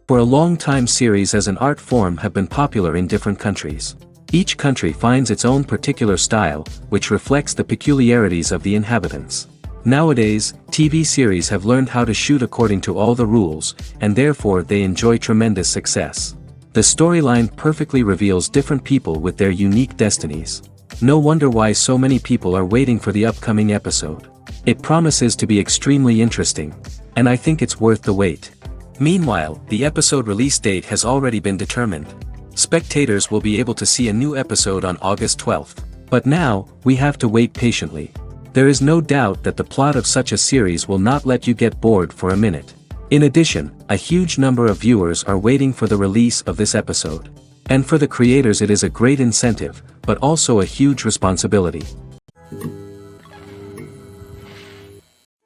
For a long time, series as an art form have been popular in different countries. Each country finds its own particular style, which reflects the peculiarities of the inhabitants. Nowadays, TV series have learned how to shoot according to all the rules, and therefore they enjoy tremendous success. The storyline perfectly reveals different people with their unique destinies. No wonder why so many people are waiting for the upcoming episode. It promises to be extremely interesting, and I think it's worth the wait. Meanwhile, the episode release date has already been determined. Spectators will be able to see a new episode on August 12th. But now, we have to wait patiently. There is no doubt that the plot of such a series will not let you get bored for a minute. In addition, a huge number of viewers are waiting for the release of this episode. And for the creators it is a great incentive, but also a huge responsibility.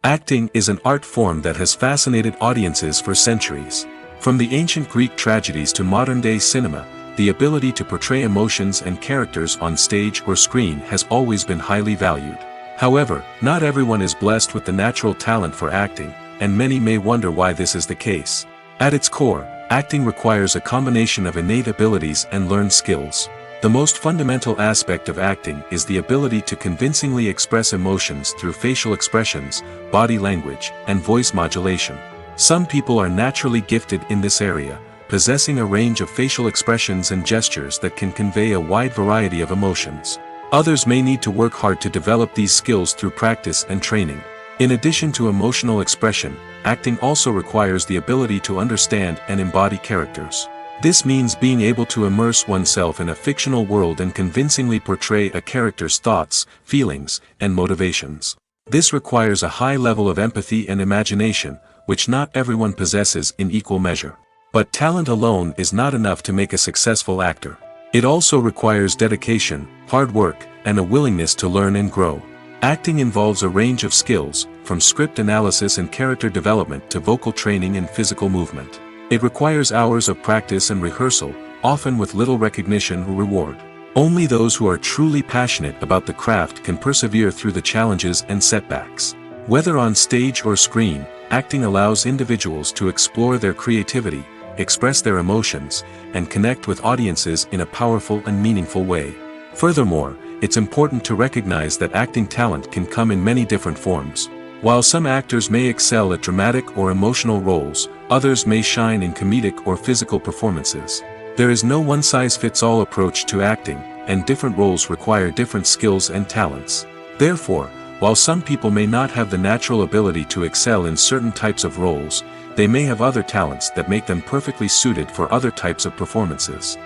Acting is an art form that has fascinated audiences for centuries. From the ancient Greek tragedies to modern-day cinema, the ability to portray emotions and characters on stage or screen has always been highly valued. However, not everyone is blessed with the natural talent for acting, and many may wonder why this is the case. At its core, acting requires a combination of innate abilities and learned skills. The most fundamental aspect of acting is the ability to convincingly express emotions through facial expressions, body language, and voice modulation. Some people are naturally gifted in this area, possessing a range of facial expressions and gestures that can convey a wide variety of emotions. Others may need to work hard to develop these skills through practice and training. In addition to emotional expression, acting also requires the ability to understand and embody characters. This means being able to immerse oneself in a fictional world and convincingly portray a character's thoughts, feelings, and motivations. This requires a high level of empathy and imagination, which not everyone possesses in equal measure. But talent alone is not enough to make a successful actor. It also requires dedication, hard work, and a willingness to learn and grow. Acting involves a range of skills, from script analysis and character development to vocal training and physical movement. It requires hours of practice and rehearsal, often with little recognition or reward. Only those who are truly passionate about the craft can persevere through the challenges and setbacks. Whether on stage or screen, acting allows individuals to explore their creativity, express their emotions, and connect with audiences in a powerful and meaningful way. Furthermore, it's important to recognize that acting talent can come in many different forms. While some actors may excel at dramatic or emotional roles, others may shine in comedic or physical performances. There is no one-size-fits-all approach to acting, and different roles require different skills and talents. Therefore, while some people may not have the natural ability to excel in certain types of roles, they may have other talents that make them perfectly suited for other types of performances.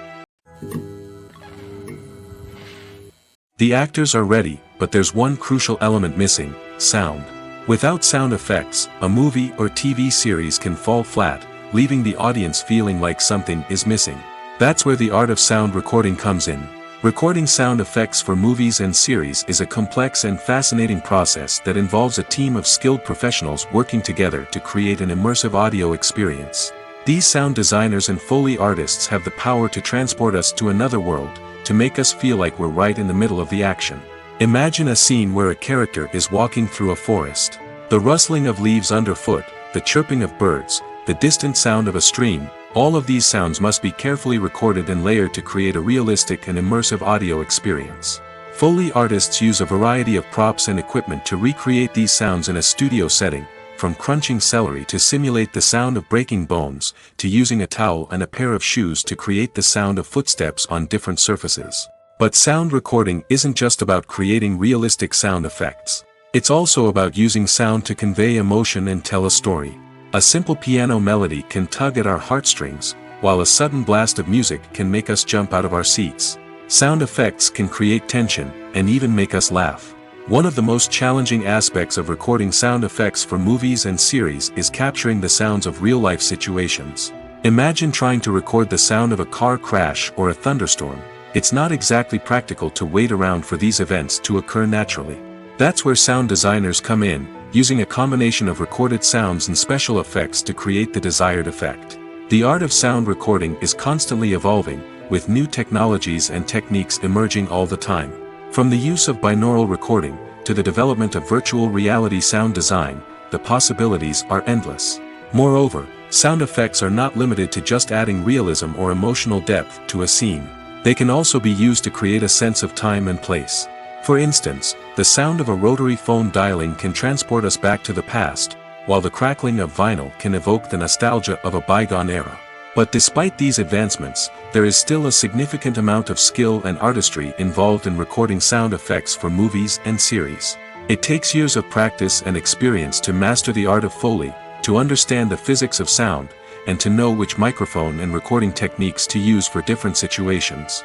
The actors are ready, but there's one crucial element missing: sound. Without sound effects, a movie or TV series can fall flat, leaving the audience feeling like something is missing. That's where the art of sound recording comes in. Recording sound effects for movies and series is a complex and fascinating process that involves a team of skilled professionals working together to create an immersive audio experience. These sound designers and Foley artists have the power to transport us to another world, to make us feel like we're right in the middle of the action. Imagine a scene where a character is walking through a forest. The rustling of leaves underfoot, the chirping of birds, the distant sound of a stream, all of these sounds must be carefully recorded and layered to create a realistic and immersive audio experience. Foley artists use a variety of props and equipment to recreate these sounds in a studio setting, from crunching celery to simulate the sound of breaking bones, to using a towel and a pair of shoes to create the sound of footsteps on different surfaces. But sound recording isn't just about creating realistic sound effects. It's also about using sound to convey emotion and tell a story. A simple piano melody can tug at our heartstrings, while a sudden blast of music can make us jump out of our seats. Sound effects can create tension, and even make us laugh. One of the most challenging aspects of recording sound effects for movies and series is capturing the sounds of real-life situations. Imagine trying to record the sound of a car crash or a thunderstorm. It's not exactly practical to wait around for these events to occur naturally. That's where sound designers come in, using a combination of recorded sounds and special effects to create the desired effect. The art of sound recording is constantly evolving, with new technologies and techniques emerging all the time. From the use of binaural recording, to the development of virtual reality sound design, the possibilities are endless. Moreover, Sound effects are not limited to just adding realism or emotional depth to a scene. They can also be used to create a sense of time and place. For instance, the sound of a rotary phone dialing can transport us back to the past, while the crackling of vinyl can evoke the nostalgia of a bygone era. But despite these advancements, there is still a significant amount of skill and artistry involved in recording sound effects for movies and series. It takes years of practice and experience to master the art of Foley, to understand the physics of sound, and to know which microphone and recording techniques to use for different situations.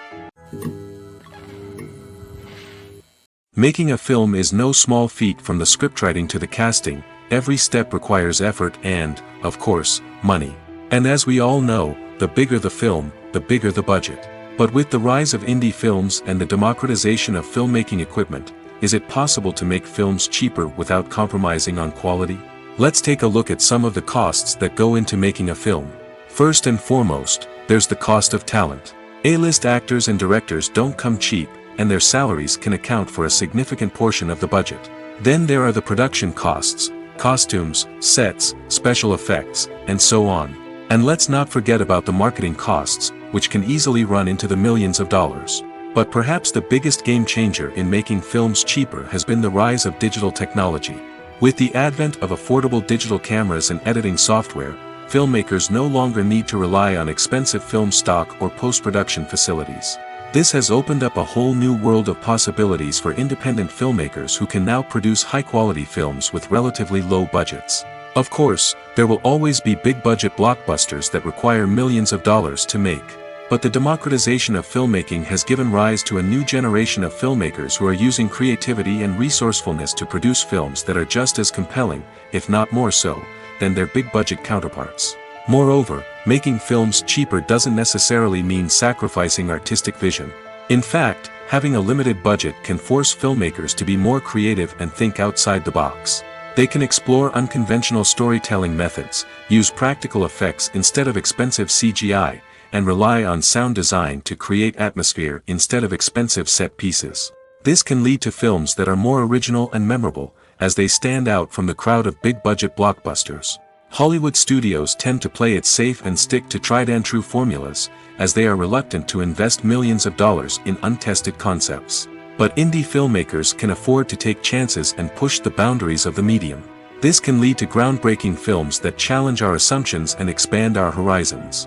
Making a film is no small feat. From the scriptwriting to the casting, every step requires effort and, of course, money. And as we all know, the bigger the film, the bigger the budget. But with the rise of indie films and the democratization of filmmaking equipment, is it possible to make films cheaper without compromising on quality? Let's take a look at some of the costs that go into making a film. First and foremost, there's the cost of talent. A-list actors and directors don't come cheap, and their salaries can account for a significant portion of the budget. Then there are the production costs, costumes, sets, special effects, and so on. And let's not forget about the marketing costs, which can easily run into the millions of dollars. But perhaps the biggest game changer in making films cheaper has been the rise of digital technology. With the advent of affordable digital cameras and editing software, filmmakers no longer need to rely on expensive film stock or post-production facilities. This has opened up a whole new world of possibilities for independent filmmakers who can now produce high-quality films with relatively low budgets. Of course, there will always be big-budget blockbusters that require millions of dollars to make. But the democratization of filmmaking has given rise to a new generation of filmmakers who are using creativity and resourcefulness to produce films that are just as compelling, if not more so, than their big-budget counterparts. Moreover, making films cheaper doesn't necessarily mean sacrificing artistic vision. In fact, having a limited budget can force filmmakers to be more creative and think outside the box. They can explore unconventional storytelling methods, use practical effects instead of expensive CGI, and rely on sound design to create atmosphere instead of expensive set pieces. This can lead to films that are more original and memorable, as they stand out from the crowd of big-budget blockbusters. Hollywood studios tend to play it safe and stick to tried-and-true formulas, as they are reluctant to invest millions of dollars in untested concepts. But indie filmmakers can afford to take chances and push the boundaries of the medium. This can lead to groundbreaking films that challenge our assumptions and expand our horizons.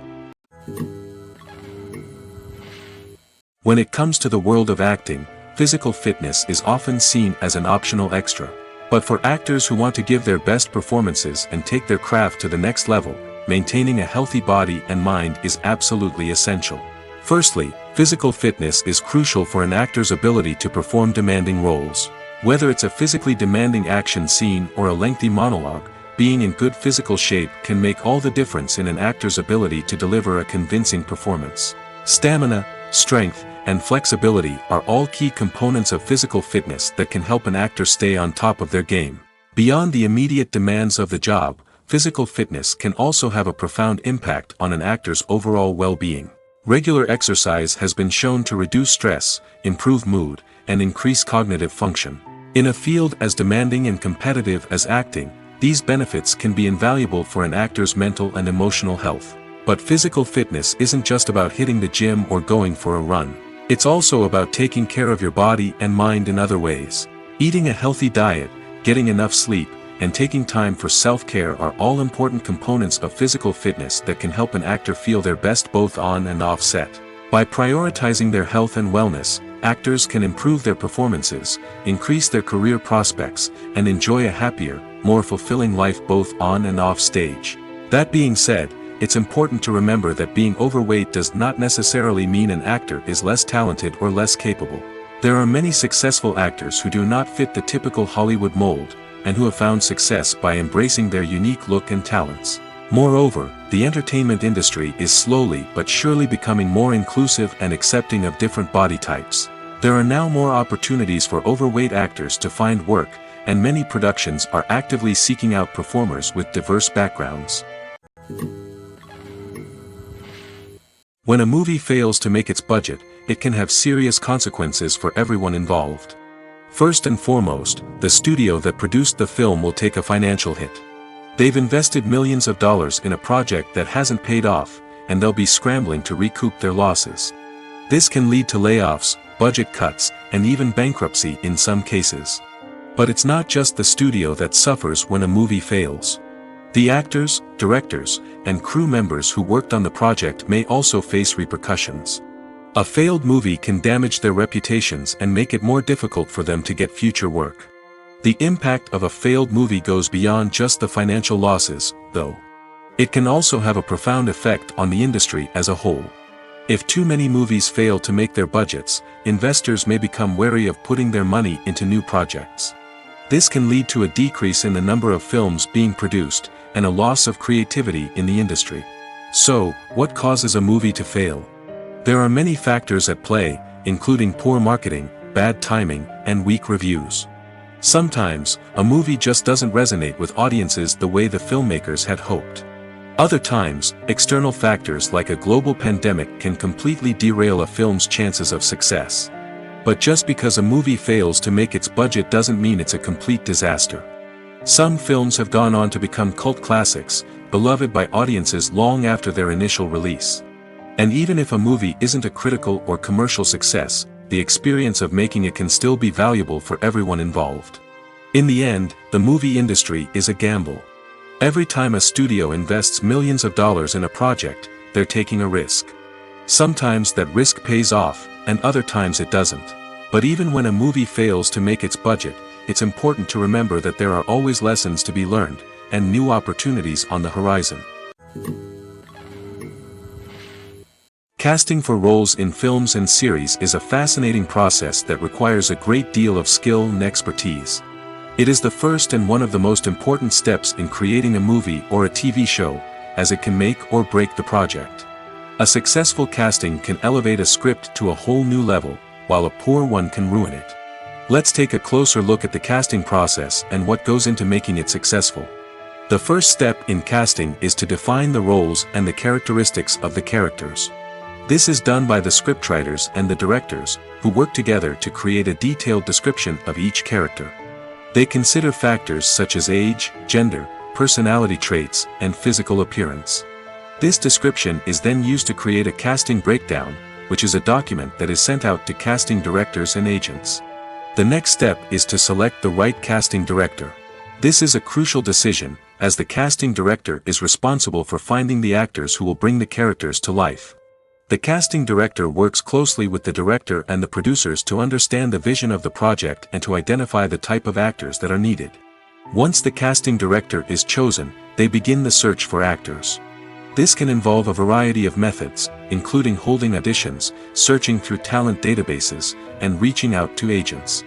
When it comes to the world of acting, physical fitness is often seen as an optional extra. But for actors who want to give their best performances and take their craft to the next level, maintaining a healthy body and mind is absolutely essential. Firstly, physical fitness is crucial for an actor's ability to perform demanding roles. Whether it's a physically demanding action scene or a lengthy monologue, being in good physical shape can make all the difference in an actor's ability to deliver a convincing performance. Stamina, strength, and flexibility are all key components of physical fitness that can help an actor stay on top of their game. Beyond the immediate demands of the job, physical fitness can also have a profound impact on an actor's overall well-being. Regular exercise has been shown to reduce stress, improve mood, and increase cognitive function. In a field as demanding and competitive as acting, these benefits can be invaluable for an actor's mental and emotional health. But physical fitness isn't just about hitting the gym or going for a run. It's also about taking care of your body and mind in other ways. Eating a healthy diet, getting enough sleep, and taking time for self-care are all important components of physical fitness that can help an actor feel their best both on and off set. By prioritizing their health and wellness, actors can improve their performances, increase their career prospects, and enjoy a happier, more fulfilling life both on and off stage. That being said, it's important to remember that being overweight does not necessarily mean an actor is less talented or less capable. There are many successful actors who do not fit the typical Hollywood mold, and who have found success by embracing their unique look and talents. Moreover, the entertainment industry is slowly but surely becoming more inclusive and accepting of different body types. There are now more opportunities for overweight actors to find work, and many productions are actively seeking out performers with diverse backgrounds. When a movie fails to make its budget, it can have serious consequences for everyone involved. First and foremost, the studio that produced the film will take a financial hit. They've invested millions of dollars in a project that hasn't paid off, and they'll be scrambling to recoup their losses. This can lead to layoffs, budget cuts, and even bankruptcy in some cases. But it's not just the studio that suffers when a movie fails. The actors, directors, and crew members who worked on the project may also face repercussions. A failed movie can damage their reputations and make it more difficult for them to get future work. The impact of a failed movie goes beyond just the financial losses, though. It can also have a profound effect on the industry as a whole. If too many movies fail to make their budgets, investors may become wary of putting their money into new projects. This can lead to a decrease in the number of films being produced, and a loss of creativity in the industry. So, what causes a movie to fail? There are many factors at play, including poor marketing, bad timing, and weak reviews. Sometimes, a movie just doesn't resonate with audiences the way the filmmakers had hoped. Other times, external factors like a global pandemic can completely derail a film's chances of success. But just because a movie fails to make its budget doesn't mean it's a complete disaster. Some films have gone on to become cult classics, beloved by audiences long after their initial release. And even if a movie isn't a critical or commercial success, the experience of making it can still be valuable for everyone involved. In the end, the movie industry is a gamble. Every time a studio invests millions of dollars in a project, they're taking a risk. Sometimes that risk pays off, and other times it doesn't. But even when a movie fails to make its budget, it's important to remember that there are always lessons to be learned, and new opportunities on the horizon. Casting for roles in films and series is a fascinating process that requires a great deal of skill and expertise. It is the first and one of the most important steps in creating a movie or a TV show, as it can make or break the project. A successful casting can elevate a script to a whole new level, while a poor one can ruin it. Let's take a closer look at the casting process and what goes into making it successful. The first step in casting is to define the roles and the characteristics of the characters. This is done by the scriptwriters and the directors, who work together to create a detailed description of each character. They consider factors such as age, gender, personality traits, and physical appearance. This description is then used to create a casting breakdown, which is a document that is sent out to casting directors and agents. The next step is to select the right casting director. This is a crucial decision, as the casting director is responsible for finding the actors who will bring the characters to life. The casting director works closely with the director and the producers to understand the vision of the project and to identify the type of actors that are needed. Once the casting director is chosen, they begin the search for actors. This can involve a variety of methods, including holding auditions, searching through talent databases, and reaching out to agents.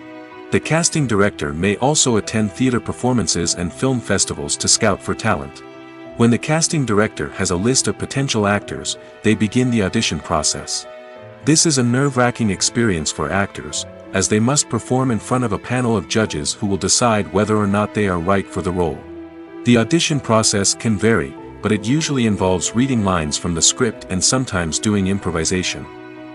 The casting director may also attend theater performances and film festivals to scout for talent. When the casting director has a list of potential actors, they begin the audition process. This is a nerve-wracking experience for actors, as they must perform in front of a panel of judges who will decide whether or not they are right for the role. The audition process can vary, but it usually involves reading lines from the script and sometimes doing improvisation.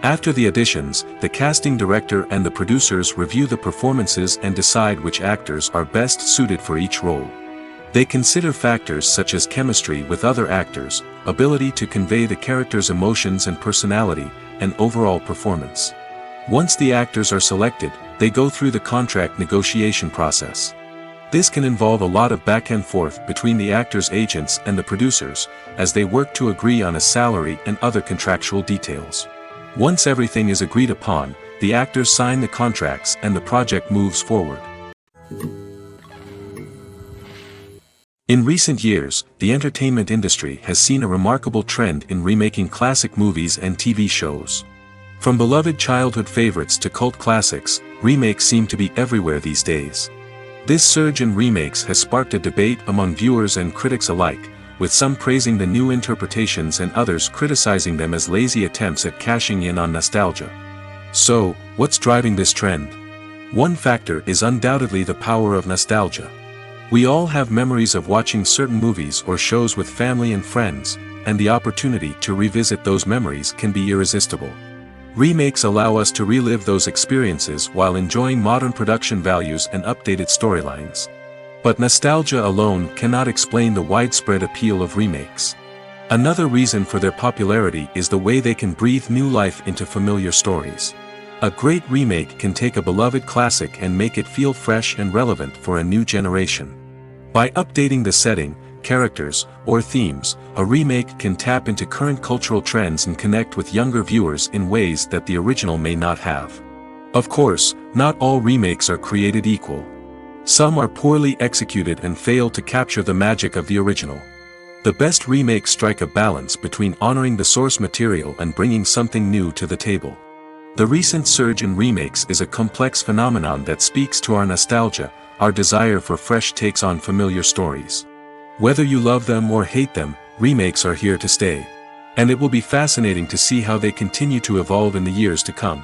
After the auditions, the casting director and the producers review the performances and decide which actors are best suited for each role. They consider factors such as chemistry with other actors, ability to convey the character's emotions and personality, and overall performance. Once the actors are selected, they go through the contract negotiation process. This can involve a lot of back and forth between the actors' agents and the producers, as they work to agree on a salary and other contractual details. Once everything is agreed upon, the actors sign the contracts and the project moves forward. In recent years, the entertainment industry has seen a remarkable trend in remaking classic movies and TV shows. From beloved childhood favorites to cult classics, remakes seem to be everywhere these days. This surge in remakes has sparked a debate among viewers and critics alike, with some praising the new interpretations and others criticizing them as lazy attempts at cashing in on nostalgia. So, what's driving this trend? One factor is undoubtedly the power of nostalgia. We all have memories of watching certain movies or shows with family and friends, and the opportunity to revisit those memories can be irresistible. Remakes allow us to relive those experiences while enjoying modern production values and updated storylines. But nostalgia alone cannot explain the widespread appeal of remakes. Another reason for their popularity is the way they can breathe new life into familiar stories. A great remake can take a beloved classic and make it feel fresh and relevant for a new generation. By updating the setting, characters, or themes, a remake can tap into current cultural trends and connect with younger viewers in ways that the original may not have. Of course, not all remakes are created equal. Some are poorly executed and fail to capture the magic of the original. The best remakes strike a balance between honoring the source material and bringing something new to the table. The recent surge in remakes is a complex phenomenon that speaks to our nostalgia, our desire for fresh takes on familiar stories. Whether you love them or hate them, remakes are here to stay. And it will be fascinating to see how they continue to evolve in the years to come.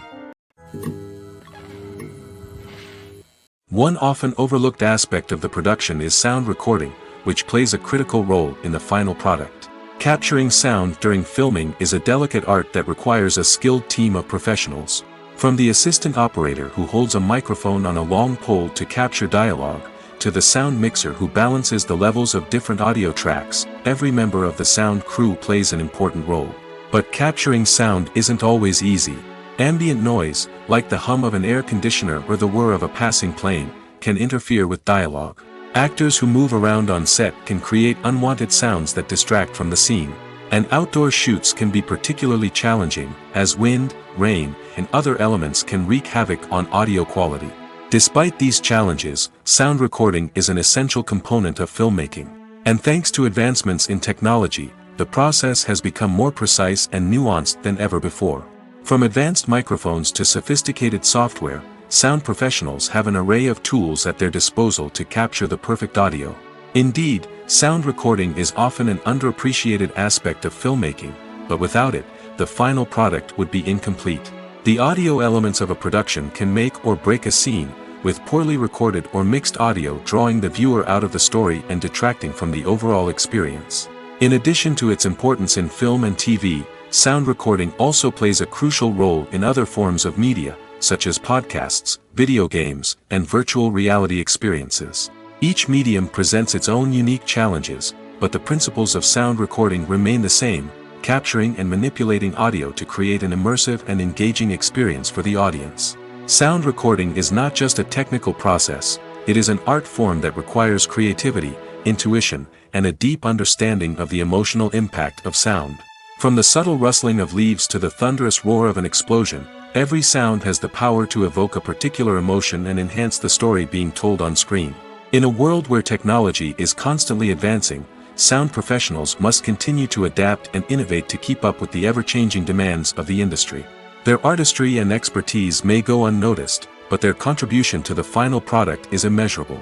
One often overlooked aspect of the production is sound recording, which plays a critical role in the final product. Capturing sound during filming is a delicate art that requires a skilled team of professionals. From the assistant operator who holds a microphone on a long pole to capture dialogue, to the sound mixer who balances the levels of different audio tracks, every member of the sound crew plays an important role. But capturing sound isn't always easy. Ambient noise, like the hum of an air conditioner or the whir of a passing plane, can interfere with dialogue. Actors who move around on set can create unwanted sounds that distract from the scene. And outdoor shoots can be particularly challenging, as wind, rain, and other elements can wreak havoc on audio quality. Despite these challenges, sound recording is an essential component of filmmaking. And thanks to advancements in technology, the process has become more precise and nuanced than ever before. From advanced microphones to sophisticated software, sound professionals have an array of tools at their disposal to capture the perfect audio. Indeed, sound recording is often an underappreciated aspect of filmmaking, but without it, the final product would be incomplete. The audio elements of a production can make or break a scene, with poorly recorded or mixed audio drawing the viewer out of the story and detracting from the overall experience. In addition to its importance in film and TV, sound recording also plays a crucial role in other forms of media, such as podcasts, video games, and virtual reality experiences. Each medium presents its own unique challenges, but the principles of sound recording remain the same, capturing and manipulating audio to create an immersive and engaging experience for the audience. Sound recording is not just a technical process, it is an art form that requires creativity, intuition, and a deep understanding of the emotional impact of sound. From the subtle rustling of leaves to the thunderous roar of an explosion, every sound has the power to evoke a particular emotion and enhance the story being told on screen. In a world where technology is constantly advancing, sound professionals must continue to adapt and innovate to keep up with the ever-changing demands of the industry. Their artistry and expertise may go unnoticed, but their contribution to the final product is immeasurable.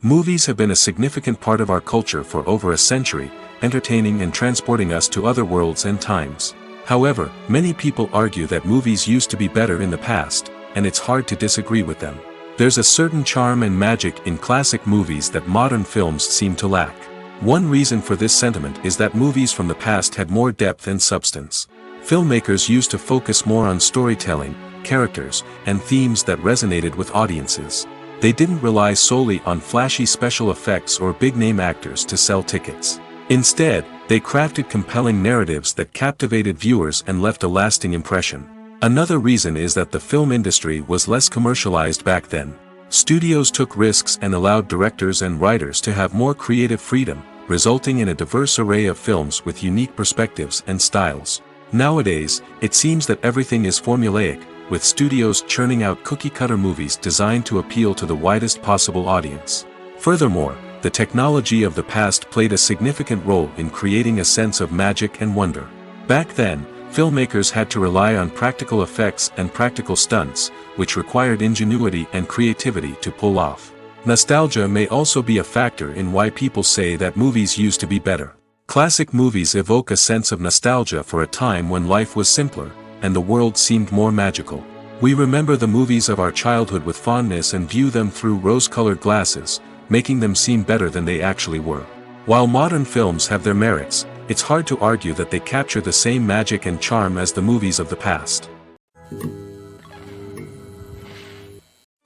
Movies have been a significant part of our culture for over a century, entertaining and transporting us to other worlds and times. However, many people argue that movies used to be better in the past, and it's hard to disagree with them. There's a certain charm and magic in classic movies that modern films seem to lack. One reason for this sentiment is that movies from the past had more depth and substance. Filmmakers used to focus more on storytelling, characters, and themes that resonated with audiences. They didn't rely solely on flashy special effects or big-name actors to sell tickets. Instead, they crafted compelling narratives that captivated viewers and left a lasting impression. Another reason is that the film industry was less commercialized back then. Studios took risks and allowed directors and writers to have more creative freedom, resulting in a diverse array of films with unique perspectives and styles. Nowadays, it seems that everything is formulaic, with studios churning out cookie-cutter movies designed to appeal to the widest possible audience. Furthermore, the technology of the past played a significant role in creating a sense of magic and wonder. Back then, filmmakers had to rely on practical effects and practical stunts, which required ingenuity and creativity to pull off. Nostalgia may also be a factor in why people say that movies used to be better. Classic movies evoke a sense of nostalgia for a time when life was simpler, and the world seemed more magical. We remember the movies of our childhood with fondness and view them through rose-colored glasses, making them seem better than they actually were. While modern films have their merits, it's hard to argue that they capture the same magic and charm as the movies of the past.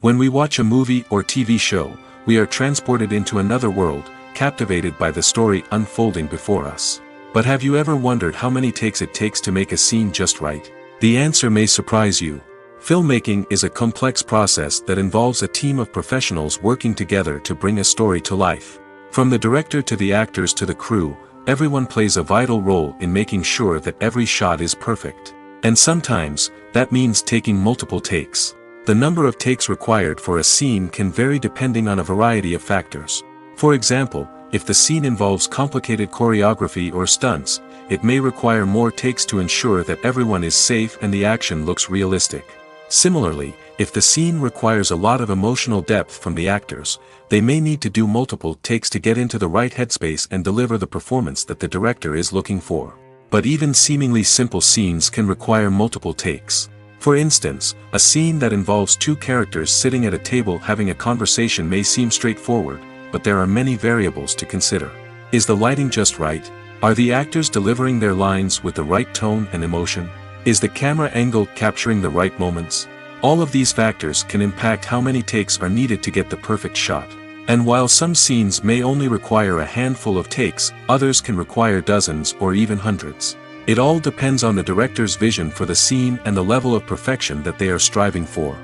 When we watch a movie or TV show, we are transported into another world, captivated by the story unfolding before us. But have you ever wondered how many takes it takes to make a scene just right? The answer may surprise you. Filmmaking is a complex process that involves a team of professionals working together to bring a story to life. From the director to the actors to the crew, everyone plays a vital role in making sure that every shot is perfect. And sometimes, that means taking multiple takes. The number of takes required for a scene can vary depending on a variety of factors. For example, if the scene involves complicated choreography or stunts, it may require more takes to ensure that everyone is safe and the action looks realistic. Similarly, if the scene requires a lot of emotional depth from the actors, they may need to do multiple takes to get into the right headspace and deliver the performance that the director is looking for. But even seemingly simple scenes can require multiple takes. For instance, a scene that involves two characters sitting at a table having a conversation may seem straightforward, but there are many variables to consider. Is the lighting just right? Are the actors delivering their lines with the right tone and emotion? Is the camera angle capturing the right moments? All of these factors can impact how many takes are needed to get the perfect shot. And while some scenes may only require a handful of takes, others can require dozens or even hundreds. It all depends on the director's vision for the scene and the level of perfection that they are striving for.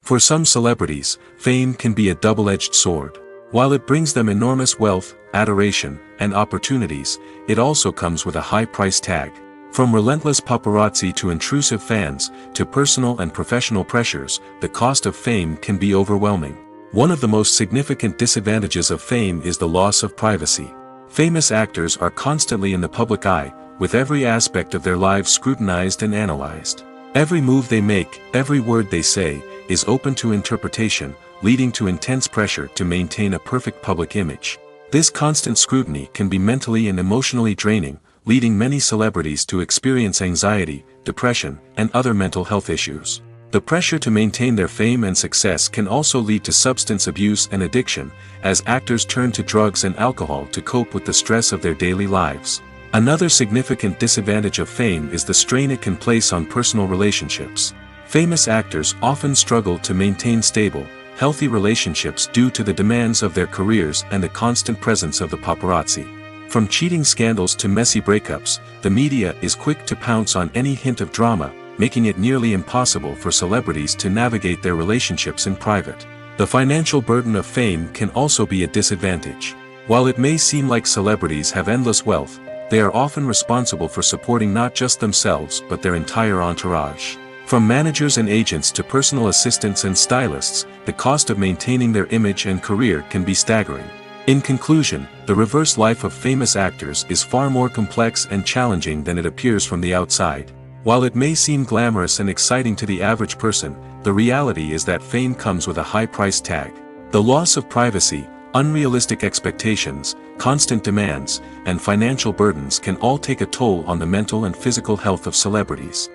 For some celebrities, fame can be a double-edged sword. While it brings them enormous wealth, adoration, and opportunities, it also comes with a high price tag. From relentless paparazzi to intrusive fans, to personal and professional pressures, the cost of fame can be overwhelming. One of the most significant disadvantages of fame is the loss of privacy. Famous actors are constantly in the public eye, with every aspect of their lives scrutinized and analyzed. Every move they make, every word they say, is open to interpretation, leading to intense pressure to maintain a perfect public image. This constant scrutiny can be mentally and emotionally draining, leading many celebrities to experience anxiety, depression, and other mental health issues. The pressure to maintain their fame and success can also lead to substance abuse and addiction, as actors turn to drugs and alcohol to cope with the stress of their daily lives. Another significant disadvantage of fame is the strain it can place on personal relationships. Famous actors often struggle to maintain stable, healthy relationships due to the demands of their careers and the constant presence of the paparazzi. From cheating scandals to messy breakups, the media is quick to pounce on any hint of drama, making it nearly impossible for celebrities to navigate their relationships in private. The financial burden of fame can also be a disadvantage. While it may seem like celebrities have endless wealth, they are often responsible for supporting not just themselves but their entire entourage. From managers and agents to personal assistants and stylists, the cost of maintaining their image and career can be staggering. In conclusion, the reverse life of famous actors is far more complex and challenging than it appears from the outside. While it may seem glamorous and exciting to the average person, the reality is that fame comes with a high price tag. The loss of privacy, unrealistic expectations, constant demands, and financial burdens can all take a toll on the mental and physical health of celebrities.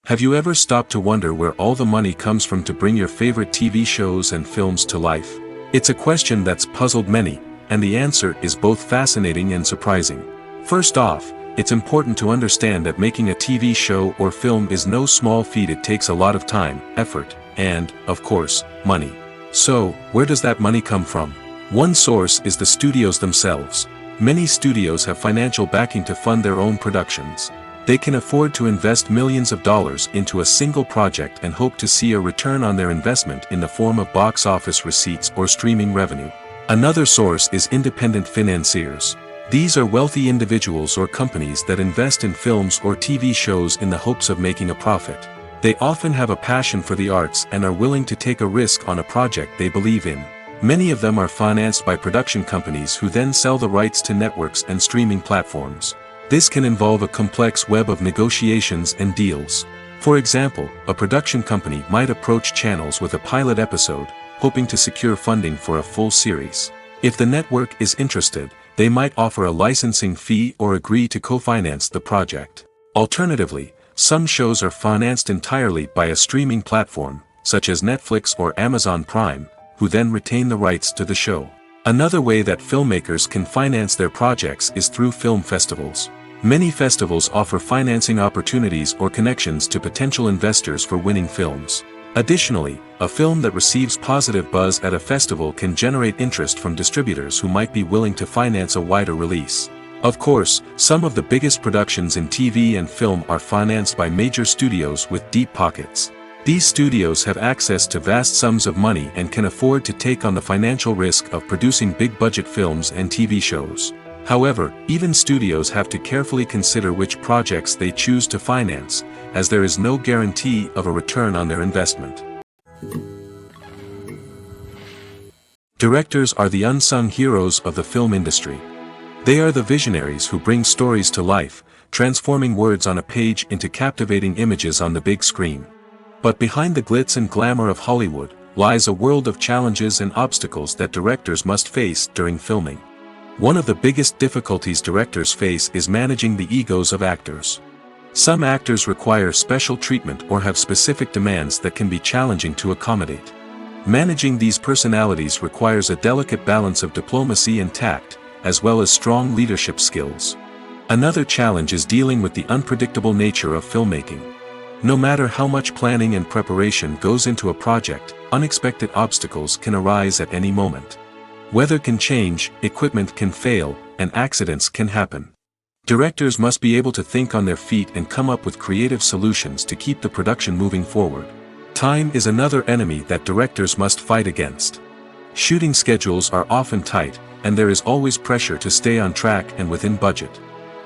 Have you ever stopped to wonder where all the money comes from to bring your favorite TV shows and films to life? It's a question that's puzzled many, and the answer is both fascinating and surprising. First off, it's important to understand that making a TV show or film is no small feat. It takes a lot of time, effort, and, of course, money. So, where does that money come from? One source is the studios themselves. Many studios have financial backing to fund their own productions. They can afford to invest millions of dollars into a single project and hope to see a return on their investment in the form of box office receipts or streaming revenue. Another source is independent financiers. These are wealthy individuals or companies that invest in films or TV shows in the hopes of making a profit. They often have a passion for the arts and are willing to take a risk on a project they believe in. Many of them are financed by production companies who then sell the rights to networks and streaming platforms. This can involve a complex web of negotiations and deals. For example, a production company might approach channels with a pilot episode, hoping to secure funding for a full series. If the network is interested, they might offer a licensing fee or agree to co-finance the project. Alternatively, some shows are financed entirely by a streaming platform, such as Netflix or Amazon Prime, who then retain the rights to the show. Another way that filmmakers can finance their projects is through film festivals. Many festivals offer financing opportunities or connections to potential investors for winning films. Additionally, a film that receives positive buzz at a festival can generate interest from distributors who might be willing to finance a wider release. Of course, some of the biggest productions in TV and film are financed by major studios with deep pockets. These studios have access to vast sums of money and can afford to take on the financial risk of producing big-budget films and TV shows. However, even studios have to carefully consider which projects they choose to finance, as there is no guarantee of a return on their investment. Directors are the unsung heroes of the film industry. They are the visionaries who bring stories to life, transforming words on a page into captivating images on the big screen. But behind the glitz and glamour of Hollywood lies a world of challenges and obstacles that directors must face during filming. One of the biggest difficulties directors face is managing the egos of actors. Some actors require special treatment or have specific demands that can be challenging to accommodate. Managing these personalities requires a delicate balance of diplomacy and tact, as well as strong leadership skills. Another challenge is dealing with the unpredictable nature of filmmaking. No matter how much planning and preparation goes into a project, unexpected obstacles can arise at any moment. Weather can change, equipment can fail, and accidents can happen. Directors must be able to think on their feet and come up with creative solutions to keep the production moving forward. Time is another enemy that directors must fight against. Shooting schedules are often tight, and there is always pressure to stay on track and within budget.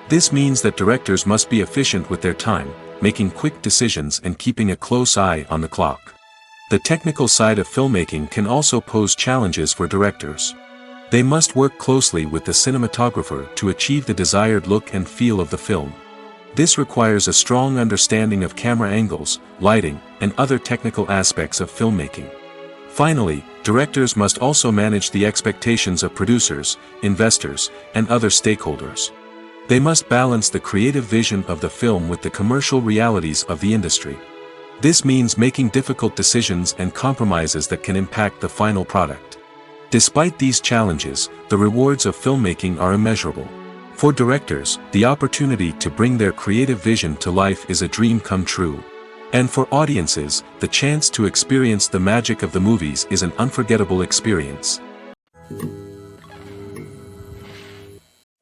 This means that directors must be efficient with their time, making quick decisions and keeping a close eye on the clock. The technical side of filmmaking can also pose challenges for directors. They must work closely with the cinematographer to achieve the desired look and feel of the film. This requires a strong understanding of camera angles, lighting, and other technical aspects of filmmaking. Finally, directors must also manage the expectations of producers, investors, and other stakeholders. They must balance the creative vision of the film with the commercial realities of the industry. This means making difficult decisions and compromises that can impact the final product. Despite these challenges, the rewards of filmmaking are immeasurable. For directors, the opportunity to bring their creative vision to life is a dream come true. And for audiences, the chance to experience the magic of the movies is an unforgettable experience.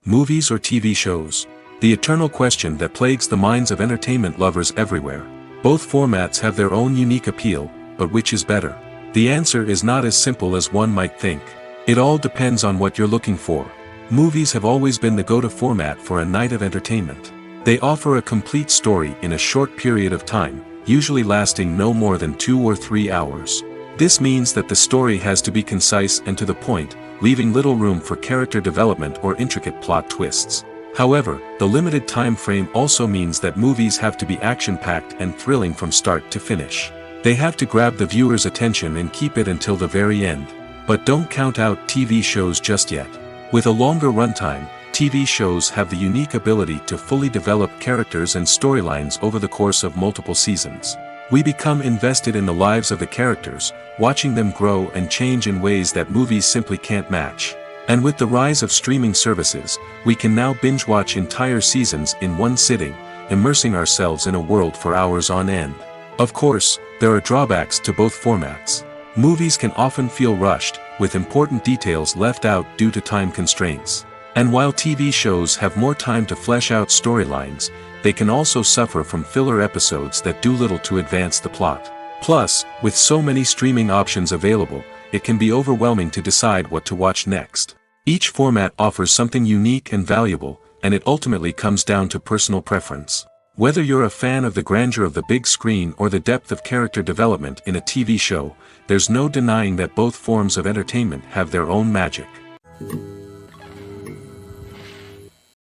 Movies or TV shows? The eternal question that plagues the minds of entertainment lovers everywhere. Both formats have their own unique appeal, but which is better? The answer is not as simple as one might think. It all depends on what you're looking for. Movies have always been the go-to format for a night of entertainment. They offer a complete story in a short period of time, usually lasting no more than 2 or 3 hours. This means that the story has to be concise and to the point, leaving little room for character development or intricate plot twists. However, the limited time frame also means that movies have to be action-packed and thrilling from start to finish. They have to grab the viewer's attention and keep it until the very end. But don't count out TV shows just yet. With a longer runtime, TV shows have the unique ability to fully develop characters and storylines over the course of multiple seasons. We become invested in the lives of the characters, watching them grow and change in ways that movies simply can't match. And with the rise of streaming services, we can now binge-watch entire seasons in one sitting, immersing ourselves in a world for hours on end. Of course, there are drawbacks to both formats. Movies can often feel rushed, with important details left out due to time constraints. And while TV shows have more time to flesh out storylines, they can also suffer from filler episodes that do little to advance the plot. Plus, with so many streaming options available, it can be overwhelming to decide what to watch next. Each format offers something unique and valuable, and it ultimately comes down to personal preference. Whether you're a fan of the grandeur of the big screen or the depth of character development in a TV show, there's no denying that both forms of entertainment have their own magic.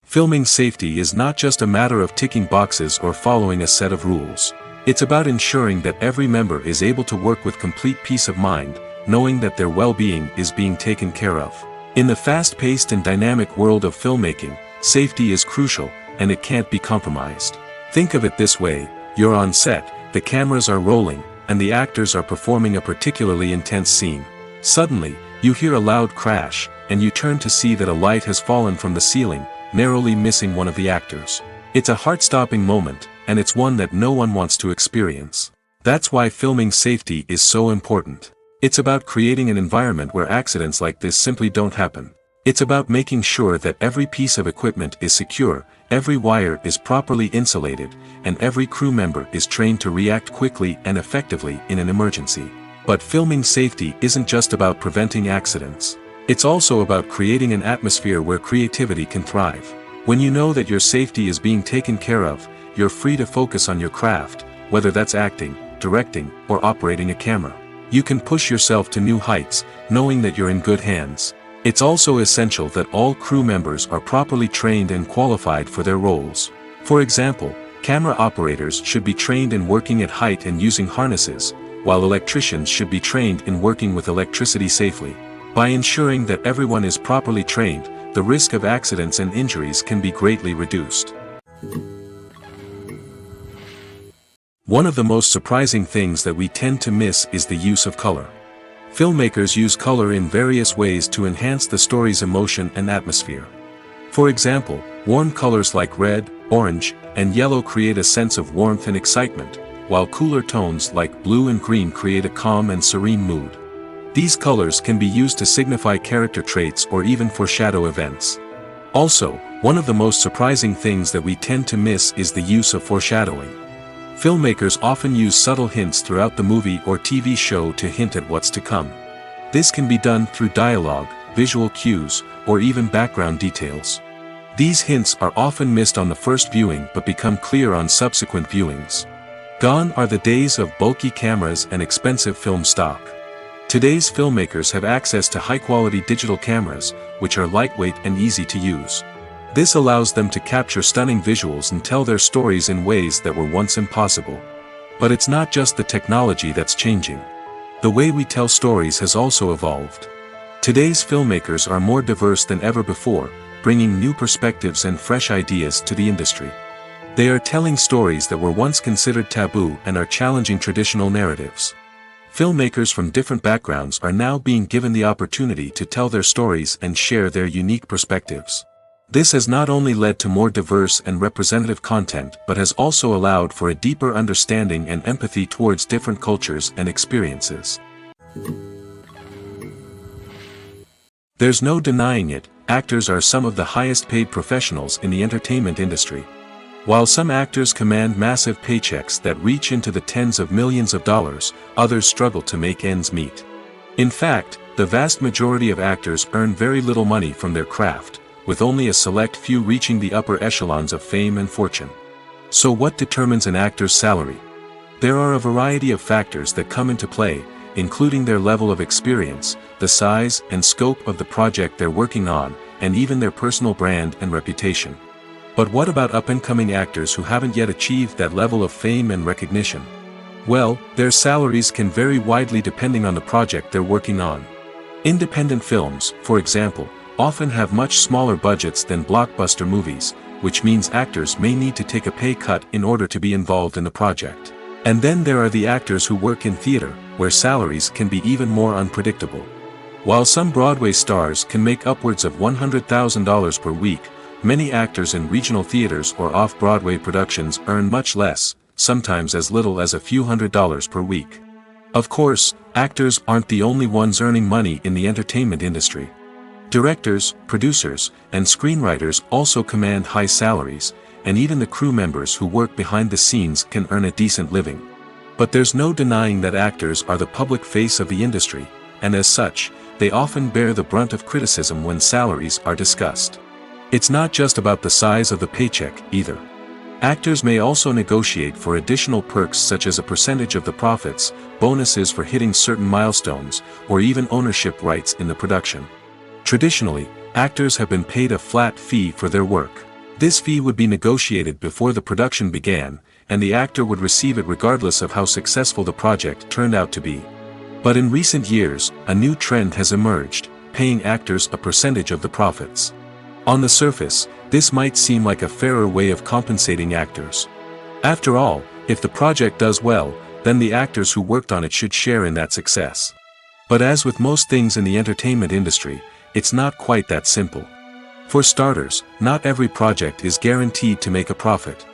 Filming safety is not just a matter of ticking boxes or following a set of rules. It's about ensuring that every member is able to work with complete peace of mind, knowing that their well-being is being taken care of. In the fast-paced and dynamic world of filmmaking, safety is crucial, and it can't be compromised. Think of it this way: you're on set, the cameras are rolling, and the actors are performing a particularly intense scene. Suddenly, you hear a loud crash, and you turn to see that a light has fallen from the ceiling, narrowly missing one of the actors. It's a heart-stopping moment, and it's one that no one wants to experience. That's why filming safety is so important. It's about creating an environment where accidents like this simply don't happen. It's about making sure that every piece of equipment is secure, every wire is properly insulated, and every crew member is trained to react quickly and effectively in an emergency. But filming safety isn't just about preventing accidents. It's also about creating an atmosphere where creativity can thrive. When you know that your safety is being taken care of, you're free to focus on your craft, whether that's acting, directing, or operating a camera. You can push yourself to new heights, knowing that you're in good hands. It's also essential that all crew members are properly trained and qualified for their roles. For example, camera operators should be trained in working at height and using harnesses, while electricians should be trained in working with electricity safely. By ensuring that everyone is properly trained, the risk of accidents and injuries can be greatly reduced. One of the most surprising things that we tend to miss is the use of color. Filmmakers use color in various ways to enhance the story's emotion and atmosphere. For example, warm colors like red, orange, and yellow create a sense of warmth and excitement, while cooler tones like blue and green create a calm and serene mood. These colors can be used to signify character traits or even foreshadow events. Also, one of the most surprising things that we tend to miss is the use of foreshadowing. Filmmakers often use subtle hints throughout the movie or TV show to hint at what's to come. This can be done through dialogue, visual cues, or even background details. These hints are often missed on the first viewing but become clear on subsequent viewings. Gone are the days of bulky cameras and expensive film stock. Today's filmmakers have access to high-quality digital cameras, which are lightweight and easy to use. This allows them to capture stunning visuals and tell their stories in ways that were once impossible. But it's not just the technology that's changing. The way we tell stories has also evolved. Today's filmmakers are more diverse than ever before, bringing new perspectives and fresh ideas to the industry. They are telling stories that were once considered taboo and are challenging traditional narratives. Filmmakers from different backgrounds are now being given the opportunity to tell their stories and share their unique perspectives. This has not only led to more diverse and representative content but has also allowed for a deeper understanding and empathy towards different cultures and experiences. There's no denying it, actors are some of the highest paid professionals in the entertainment industry. While some actors command massive paychecks that reach into the tens of millions of dollars, others struggle to make ends meet. In fact, the vast majority of actors earn very little money from their craft, with only a select few reaching the upper echelons of fame and fortune. So what determines an actor's salary? There are a variety of factors that come into play, including their level of experience, the size and scope of the project they're working on, and even their personal brand and reputation. But what about up-and-coming actors who haven't yet achieved that level of fame and recognition? Well, their salaries can vary widely depending on the project they're working on. Independent films, for example, often have much smaller budgets than blockbuster movies, which means actors may need to take a pay cut in order to be involved in the project. And then there are the actors who work in theater, where salaries can be even more unpredictable. While some Broadway stars can make upwards of $100,000 per week, many actors in regional theaters or off-Broadway productions earn much less, sometimes as little as a few $100s per week. Of course, actors aren't the only ones earning money in the entertainment industry. Directors, producers, and screenwriters also command high salaries, and even the crew members who work behind the scenes can earn a decent living. But there's no denying that actors are the public face of the industry, and as such, they often bear the brunt of criticism when salaries are discussed. It's not just about the size of the paycheck, either. Actors may also negotiate for additional perks such as a percentage of the profits, bonuses for hitting certain milestones, or even ownership rights in the production. Traditionally, actors have been paid a flat fee for their work. This fee would be negotiated before the production began, and the actor would receive it regardless of how successful the project turned out to be. But in recent years, a new trend has emerged, paying actors a percentage of the profits. On the surface, this might seem like a fairer way of compensating actors. After all, if the project does well, then the actors who worked on it should share in that success. But as with most things in the entertainment industry, it's not quite that simple. For starters, not every project is guaranteed to make a profit.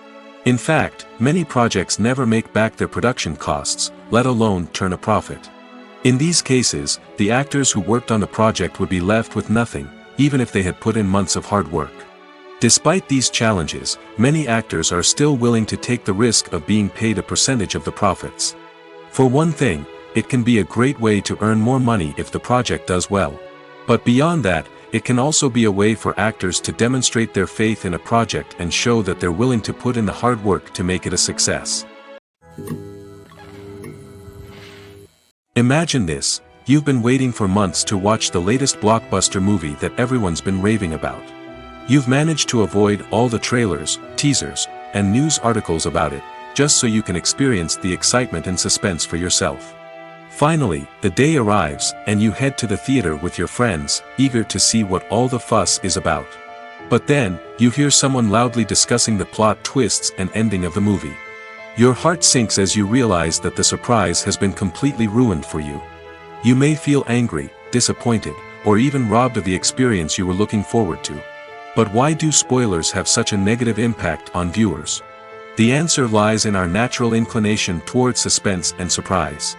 In fact, many projects never make back their production costs, let alone turn a profit. In these cases, the actors who worked on the project would be left with nothing, even if they had put in months of hard work. Despite these challenges, many actors are still willing to take the risk of being paid a percentage of the profits. For one thing, it can be a great way to earn more money if the project does well. But beyond that, it can also be a way for actors to demonstrate their faith in a project and show that they're willing to put in the hard work to make it a success. Imagine this: you've been waiting for months to watch the latest blockbuster movie that everyone's been raving about. You've managed to avoid all the trailers, teasers, and news articles about it, just so you can experience the excitement and suspense for yourself. Finally, the day arrives, and you head to the theater with your friends, eager to see what all the fuss is about. But then, you hear someone loudly discussing the plot twists and ending of the movie. Your heart sinks as you realize that the surprise has been completely ruined for you. You may feel angry, disappointed, or even robbed of the experience you were looking forward to. But why do spoilers have such a negative impact on viewers? The answer lies in our natural inclination toward suspense and surprise.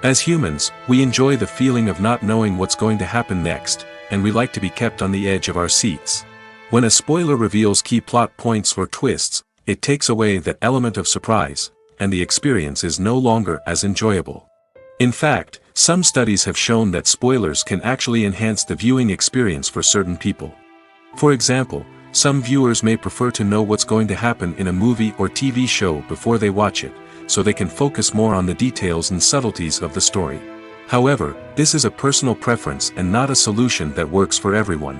As humans, we enjoy the feeling of not knowing what's going to happen next, and we like to be kept on the edge of our seats. When a spoiler reveals key plot points or twists, it takes away that element of surprise, and the experience is no longer as enjoyable. In fact, some studies have shown that spoilers can actually enhance the viewing experience for certain people. For example, some viewers may prefer to know what's going to happen in a movie or TV show before they watch it, so they can focus more on the details and subtleties of the story. However, this is a personal preference and not a solution that works for everyone.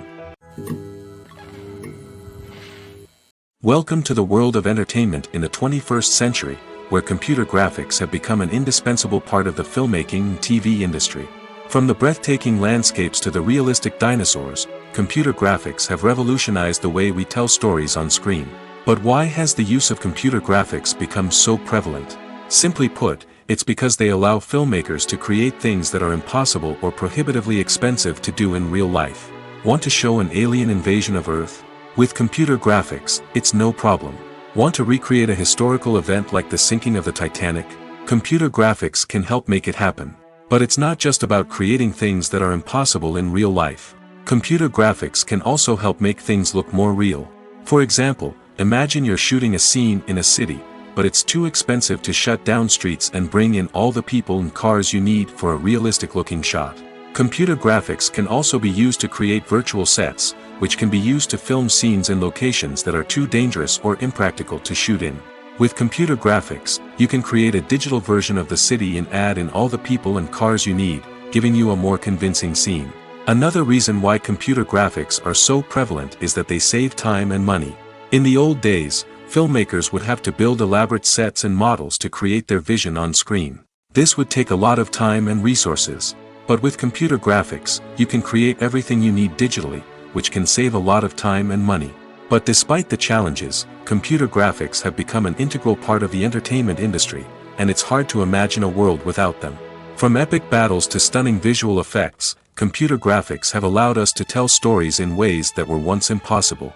Welcome to the world of entertainment in the 21st century, where computer graphics have become an indispensable part of the filmmaking and TV industry. From the breathtaking landscapes to the realistic dinosaurs, computer graphics have revolutionized the way we tell stories on screen. But why has the use of computer graphics become so prevalent? Simply put, it's because they allow filmmakers to create things that are impossible or prohibitively expensive to do in real life. Want to show an alien invasion of Earth? With computer graphics, it's no problem. Want to recreate a historical event like the sinking of the Titanic? Computer graphics can help make it happen. But it's not just about creating things that are impossible in real life. Computer graphics can also help make things look more real. For example, imagine you're shooting a scene in a city, but it's too expensive to shut down streets and bring in all the people and cars you need for a realistic-looking shot. Computer graphics can also be used to create virtual sets, which can be used to film scenes in locations that are too dangerous or impractical to shoot in. With computer graphics, you can create a digital version of the city and add in all the people and cars you need, giving you a more convincing scene. Another reason why computer graphics are so prevalent is that they save time and money. In the old days, filmmakers would have to build elaborate sets and models to create their vision on screen. This would take a lot of time and resources. But with computer graphics, you can create everything you need digitally, which can save a lot of time and money. But despite the challenges, computer graphics have become an integral part of the entertainment industry, and it's hard to imagine a world without them. From epic battles to stunning visual effects, computer graphics have allowed us to tell stories in ways that were once impossible.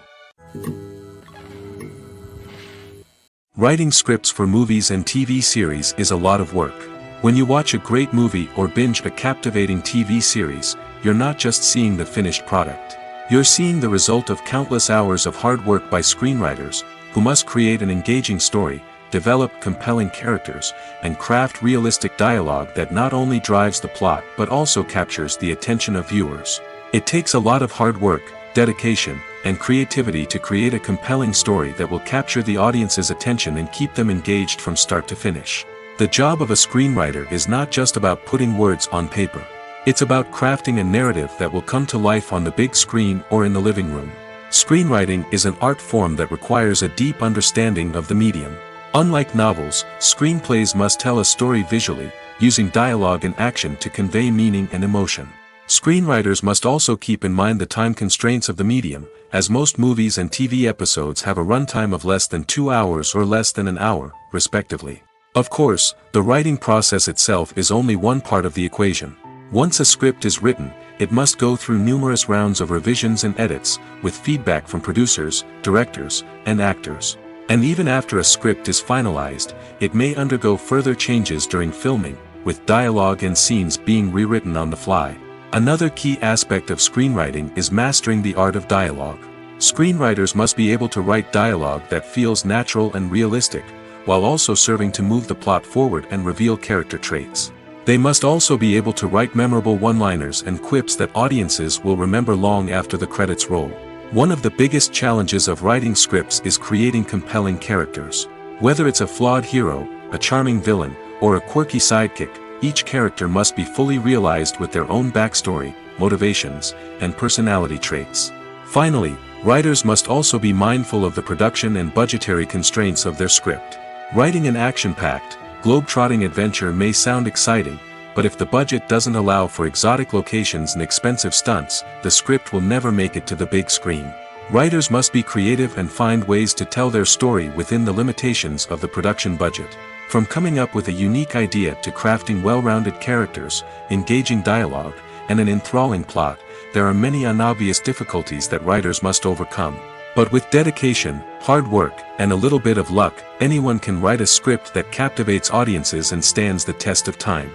Writing scripts for movies and TV series is a lot of work. When you watch a great movie or binge a captivating TV series, you're not just seeing the finished product. You're seeing the result of countless hours of hard work by screenwriters, who must create an engaging story, develop compelling characters, and craft realistic dialogue that not only drives the plot but also captures the attention of viewers. It takes a lot of hard work, dedication, and creativity to create a compelling story that will capture the audience's attention and keep them engaged from start to finish. The job of a screenwriter is not just about putting words on paper. It's about crafting a narrative that will come to life on the big screen or in the living room. Screenwriting is an art form that requires a deep understanding of the medium. Unlike novels, screenplays must tell a story visually, using dialogue and action to convey meaning and emotion. Screenwriters must also keep in mind the time constraints of the medium, as most movies and TV episodes have a runtime of less than 2 hours or less than an hour, respectively. Of course, the writing process itself is only one part of the equation. Once a script is written, it must go through numerous rounds of revisions and edits, with feedback from producers, directors, and actors. And even after a script is finalized, it may undergo further changes during filming, with dialogue and scenes being rewritten on the fly. Another key aspect of screenwriting is mastering the art of dialogue. Screenwriters must be able to write dialogue that feels natural and realistic, while also serving to move the plot forward and reveal character traits. They must also be able to write memorable one-liners and quips that audiences will remember long after the credits roll. One of the biggest challenges of writing scripts is creating compelling characters. Whether it's a flawed hero, a charming villain, or a quirky sidekick, each character must be fully realized with their own backstory, motivations, and personality traits. Finally, writers must also be mindful of the production and budgetary constraints of their script. Writing an action-packed, globe-trotting adventure may sound exciting, but if the budget doesn't allow for exotic locations and expensive stunts, the script will never make it to the big screen. Writers must be creative and find ways to tell their story within the limitations of the production budget. From coming up with a unique idea to crafting well-rounded characters, engaging dialogue, and an enthralling plot, there are many unobvious difficulties that writers must overcome. But with dedication, hard work, and a little bit of luck, anyone can write a script that captivates audiences and stands the test of time.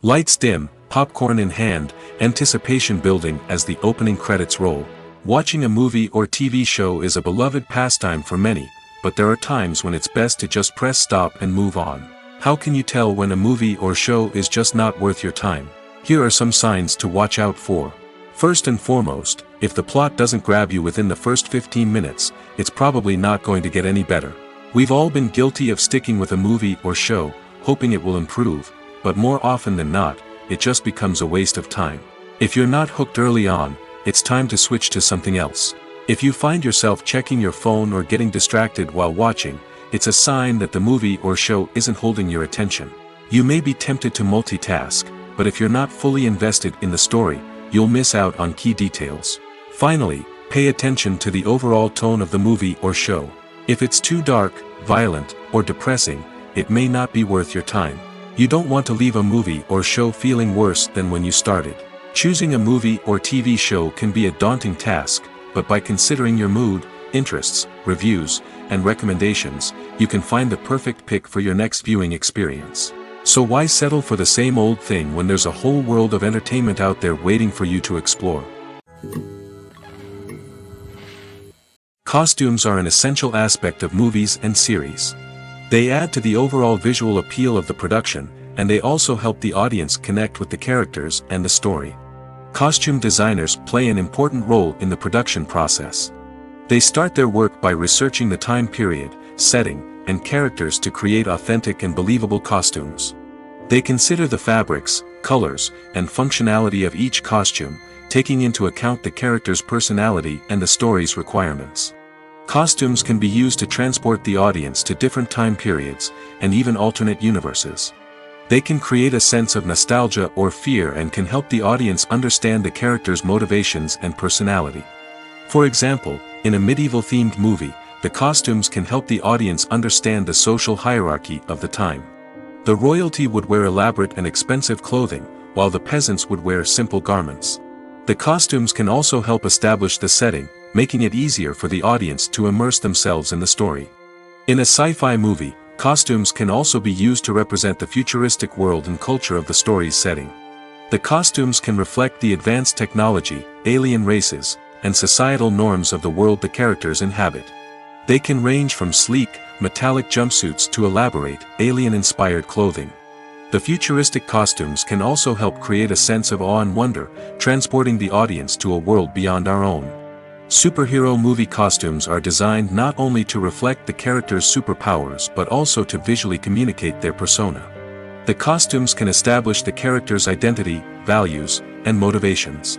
Lights dim, popcorn in hand, anticipation building as the opening credits roll. Watching a movie or TV show is a beloved pastime for many, but there are times when it's best to just press stop and move on. How can you tell when a movie or show is just not worth your time? Here are some signs to watch out for. First and foremost, if the plot doesn't grab you within the first 15 minutes, it's probably not going to get any better. We've all been guilty of sticking with a movie or show, hoping it will improve, but more often than not, it just becomes a waste of time. If you're not hooked early on, it's time to switch to something else. If you find yourself checking your phone or getting distracted while watching, it's a sign that the movie or show isn't holding your attention. You may be tempted to multitask, but if you're not fully invested in the story, you'll miss out on key details. Finally, pay attention to the overall tone of the movie or show. If it's too dark, violent, or depressing, it may not be worth your time. You don't want to leave a movie or show feeling worse than when you started. Choosing a movie or TV show can be a daunting task, but by considering your mood, interests, reviews, and recommendations, you can find the perfect pick for your next viewing experience. So why settle for the same old thing when there's a whole world of entertainment out there waiting for you to explore? Costumes are an essential aspect of movies and series. They add to the overall visual appeal of the production, and they also help the audience connect with the characters and the story. Costume designers play an important role in the production process. They start their work by researching the time period, setting, and characters to create authentic and believable costumes. They consider the fabrics, colors, and functionality of each costume, taking into account the character's personality and the story's requirements. Costumes can be used to transport the audience to different time periods, and even alternate universes. They can create a sense of nostalgia or fear and can help the audience understand the character's motivations and personality. For example, in a medieval-themed movie, the costumes can help the audience understand the social hierarchy of the time. The royalty would wear elaborate and expensive clothing, while the peasants would wear simple garments. The costumes can also help establish the setting, making it easier for the audience to immerse themselves in the story. In a sci-fi movie, costumes can also be used to represent the futuristic world and culture of the story's setting. The costumes can reflect the advanced technology, alien races, and societal norms of the world the characters inhabit. They can range from sleek, metallic jumpsuits to elaborate, alien-inspired clothing. The futuristic costumes can also help create a sense of awe and wonder, transporting the audience to a world beyond our own. Superhero movie costumes are designed not only to reflect the character's superpowers but also to visually communicate their persona. The costumes can establish the character's identity, values, and motivations.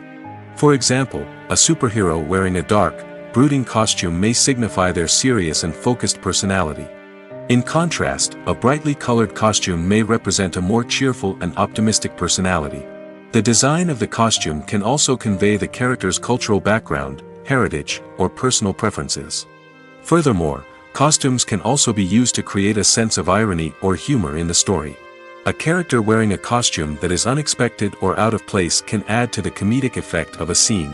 For example, a superhero wearing a dark, brooding costume may signify their serious and focused personality. In contrast, a brightly colored costume may represent a more cheerful and optimistic personality. The design of the costume can also convey the character's cultural background, heritage, or personal preferences. Furthermore, costumes can also be used to create a sense of irony or humor in the story. A character wearing a costume that is unexpected or out of place can add to the comedic effect of a scene.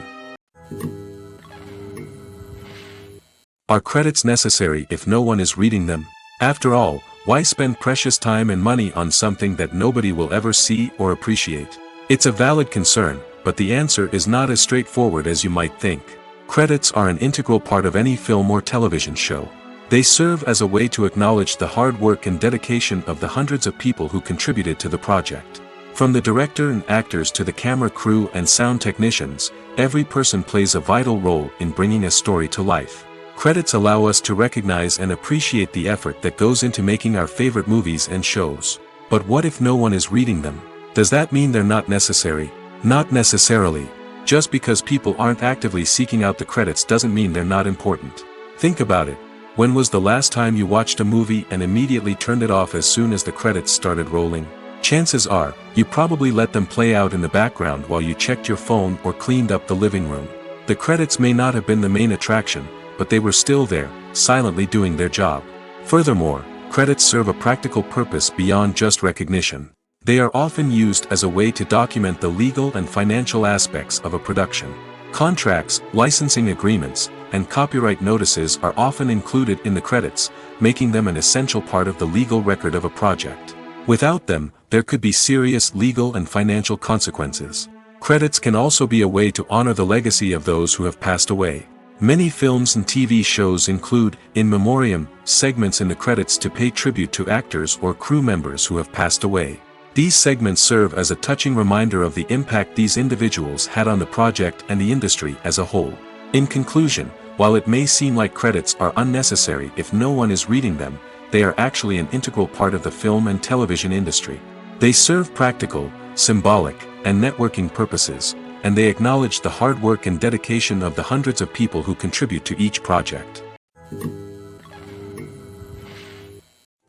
Are credits necessary if no one is reading them? After all, why spend precious time and money on something that nobody will ever see or appreciate? It's a valid concern, but the answer is not as straightforward as you might think. Credits are an integral part of any film or television show. They serve as a way to acknowledge the hard work and dedication of the hundreds of people who contributed to the project. From the director and actors to the camera crew and sound technicians, every person plays a vital role in bringing a story to life. Credits allow us to recognize and appreciate the effort that goes into making our favorite movies and shows. But what if no one is reading them? Does that mean they're not necessary? Not necessarily. Just because people aren't actively seeking out the credits doesn't mean they're not important. Think about it. When was the last time you watched a movie and immediately turned it off as soon as the credits started rolling? Chances are, you probably let them play out in the background while you checked your phone or cleaned up the living room. The credits may not have been the main attraction, but they were still there, silently doing their job. Furthermore, credits serve a practical purpose beyond just recognition. They are often used as a way to document the legal and financial aspects of a production. Contracts, licensing agreements, and copyright notices are often included in the credits, making them an essential part of the legal record of a project. Without them, there could be serious legal and financial consequences. Credits can also be a way to honor the legacy of those who have passed away. Many films and TV shows include, in memoriam, segments in the credits to pay tribute to actors or crew members who have passed away. These segments serve as a touching reminder of the impact these individuals had on the project and the industry as a whole. In conclusion, while it may seem like credits are unnecessary if no one is reading them, they are actually an integral part of the film and television industry. They serve practical, symbolic, and networking purposes, and they acknowledge the hard work and dedication of the hundreds of people who contribute to each project.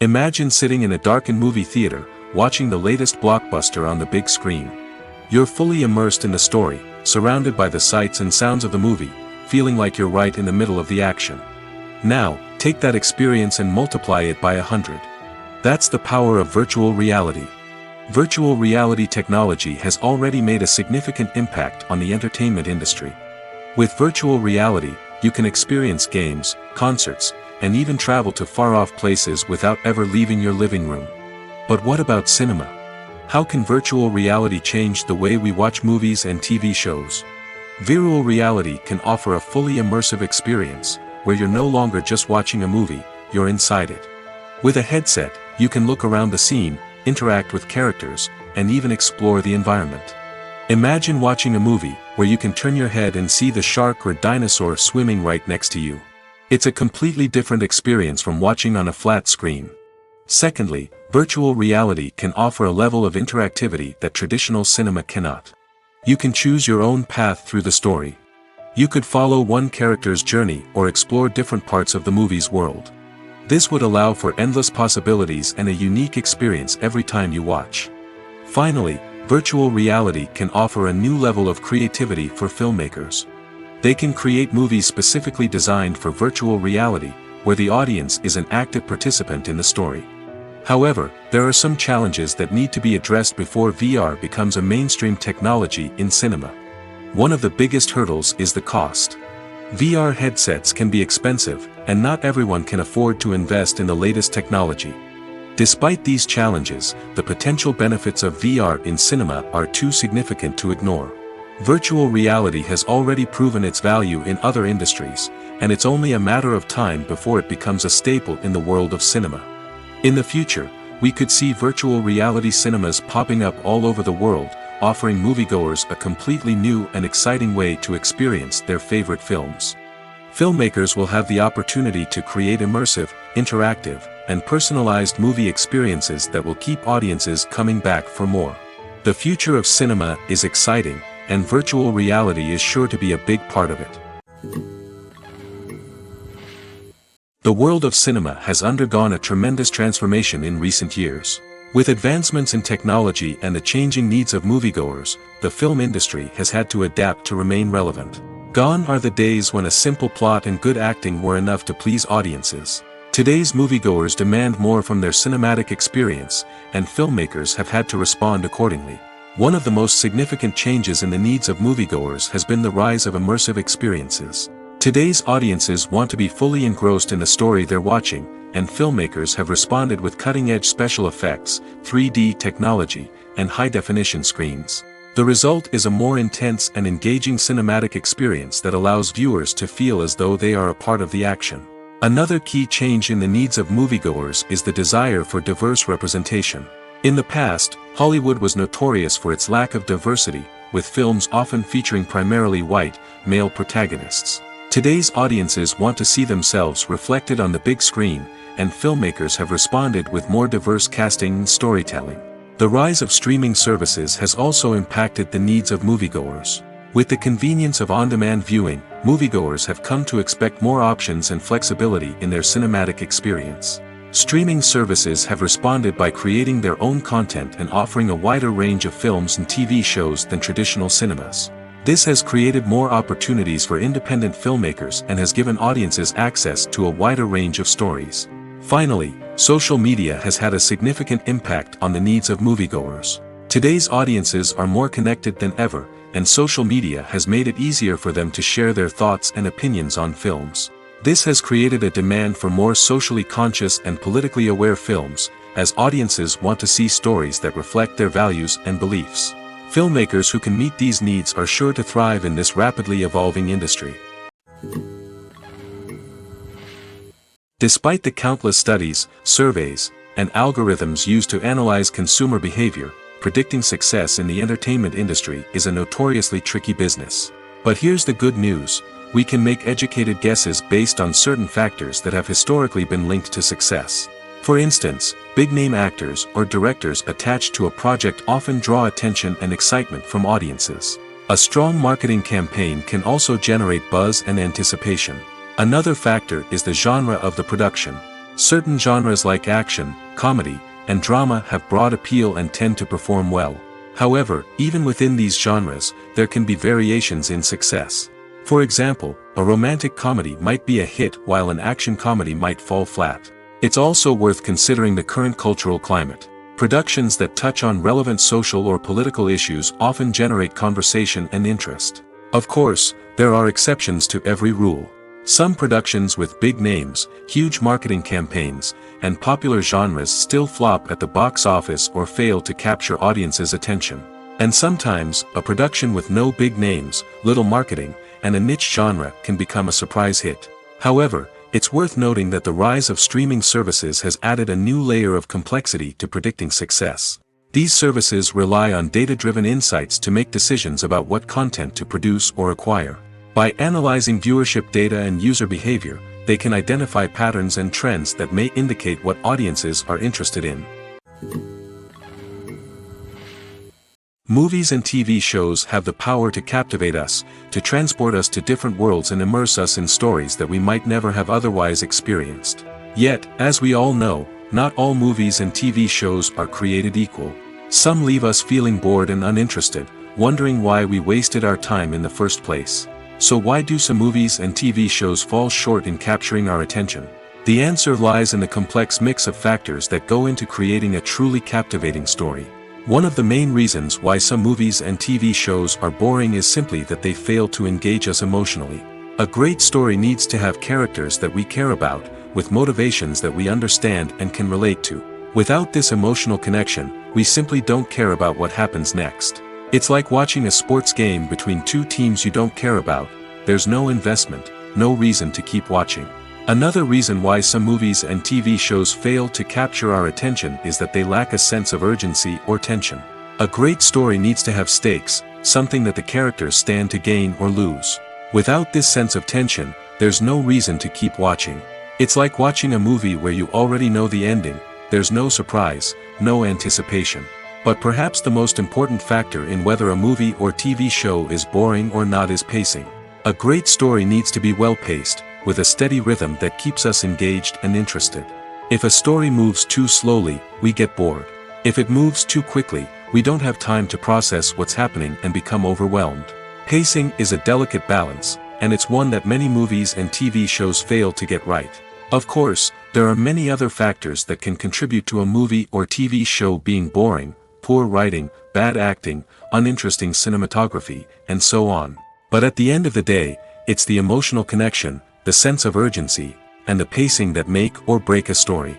Imagine sitting in a darkened movie theater, watching the latest blockbuster on the big screen. You're fully immersed in the story, surrounded by the sights and sounds of the movie, feeling like you're right in the middle of the action. Now, take that experience and multiply it by 100. That's the power of virtual reality. Virtual reality technology has already made a significant impact on the entertainment industry. With virtual reality, you can experience games, concerts, and even travel to far-off places without ever leaving your living room. But what about cinema? How can virtual reality change the way we watch movies and TV shows? Virtual reality can offer a fully immersive experience, where you're no longer just watching a movie, you're inside it. With a headset, you can look around the scene, interact with characters, and even explore the environment. Imagine watching a movie where you can turn your head and see the shark or dinosaur swimming right next to you. It's a completely different experience from watching on a flat screen. Secondly, virtual reality can offer a level of interactivity that traditional cinema cannot. You can choose your own path through the story. You could follow one character's journey or explore different parts of the movie's world. This would allow for endless possibilities and a unique experience every time you watch. Finally, virtual reality can offer a new level of creativity for filmmakers. They can create movies specifically designed for virtual reality, where the audience is an active participant in the story. However, there are some challenges that need to be addressed before VR becomes a mainstream technology in cinema. One of the biggest hurdles is the cost. VR headsets can be expensive, and not everyone can afford to invest in the latest technology. Despite these challenges, the potential benefits of VR in cinema are too significant to ignore. Virtual reality has already proven its value in other industries, and it's only a matter of time before it becomes a staple in the world of cinema. In the future, we could see virtual reality cinemas popping up all over the world, offering moviegoers a completely new and exciting way to experience their favorite films. Filmmakers will have the opportunity to create immersive, interactive, and personalized movie experiences that will keep audiences coming back for more. The future of cinema is exciting, and virtual reality is sure to be a big part of it. The world of cinema has undergone a tremendous transformation in recent years. With advancements in technology and the changing needs of moviegoers, the film industry has had to adapt to remain relevant. Gone are the days when a simple plot and good acting were enough to please audiences. Today's moviegoers demand more from their cinematic experience, and filmmakers have had to respond accordingly. One of the most significant changes in the needs of moviegoers has been the rise of immersive experiences. Today's audiences want to be fully engrossed in the story they're watching, and filmmakers have responded with cutting-edge special effects, 3D technology, and high-definition screens. The result is a more intense and engaging cinematic experience that allows viewers to feel as though they are a part of the action. Another key change in the needs of moviegoers is the desire for diverse representation. In the past, Hollywood was notorious for its lack of diversity, with films often featuring primarily white, male protagonists. Today's audiences want to see themselves reflected on the big screen, and filmmakers have responded with more diverse casting and storytelling. The rise of streaming services has also impacted the needs of moviegoers. With the convenience of on-demand viewing, moviegoers have come to expect more options and flexibility in their cinematic experience. Streaming services have responded by creating their own content and offering a wider range of films and TV shows than traditional cinemas. This has created more opportunities for independent filmmakers and has given audiences access to a wider range of stories. Finally, social media has had a significant impact on the needs of moviegoers. Today's audiences are more connected than ever, and social media has made it easier for them to share their thoughts and opinions on films. This has created a demand for more socially conscious and politically aware films, as audiences want to see stories that reflect their values and beliefs. Filmmakers who can meet these needs are sure to thrive in this rapidly evolving industry. Despite the countless studies, surveys, and algorithms used to analyze consumer behavior, predicting success in the entertainment industry is a notoriously tricky business. But here's the good news: we can make educated guesses based on certain factors that have historically been linked to success. For instance, big-name actors or directors attached to a project often draw attention and excitement from audiences. A strong marketing campaign can also generate buzz and anticipation. Another factor is the genre of the production. Certain genres like action, comedy, and drama have broad appeal and tend to perform well. However, even within these genres, there can be variations in success. For example, a romantic comedy might be a hit while an action comedy might fall flat. It's also worth considering the current cultural climate. Productions that touch on relevant social or political issues often generate conversation and interest. Of course, there are exceptions to every rule. Some productions with big names, huge marketing campaigns, and popular genres still flop at the box office or fail to capture audiences' attention. And sometimes, a production with no big names, little marketing, and a niche genre can become a surprise hit. However, it's worth noting that the rise of streaming services has added a new layer of complexity to predicting success. These services rely on data-driven insights to make decisions about what content to produce or acquire. By analyzing viewership data and user behavior, they can identify patterns and trends that may indicate what audiences are interested in. Movies and TV shows have the power to captivate us, to transport us to different worlds and immerse us in stories that we might never have otherwise experienced. Yet, as we all know, not all movies and TV shows are created equal. Some leave us feeling bored and uninterested, wondering why we wasted our time in the first place. So why do some movies and TV shows fall short in capturing our attention? The answer lies in the complex mix of factors that go into creating a truly captivating story. One of the main reasons why some movies and TV shows are boring is simply that they fail to engage us emotionally. A great story needs to have characters that we care about, with motivations that we understand and can relate to. Without this emotional connection, we simply don't care about what happens next. It's like watching a sports game between two teams you don't care about. There's no investment, no reason to keep watching. Another reason why some movies and TV shows fail to capture our attention is that they lack a sense of urgency or tension. A great story needs to have stakes, something that the characters stand to gain or lose. Without this sense of tension, there's no reason to keep watching. It's like watching a movie where you already know the ending. There's no surprise, no anticipation. But perhaps the most important factor in whether a movie or TV show is boring or not is pacing. A great story needs to be well-paced, with a steady rhythm that keeps us engaged and interested. If a story moves too slowly, we get bored. If it moves too quickly, we don't have time to process what's happening and become overwhelmed. Pacing is a delicate balance, and it's one that many movies and TV shows fail to get right. Of course, There are many other factors that can contribute to a movie or TV show being boring: poor writing, bad acting, uninteresting cinematography, and so on. But at the end of the day, it's the emotional connection, the sense of urgency, and the pacing that make or break a story.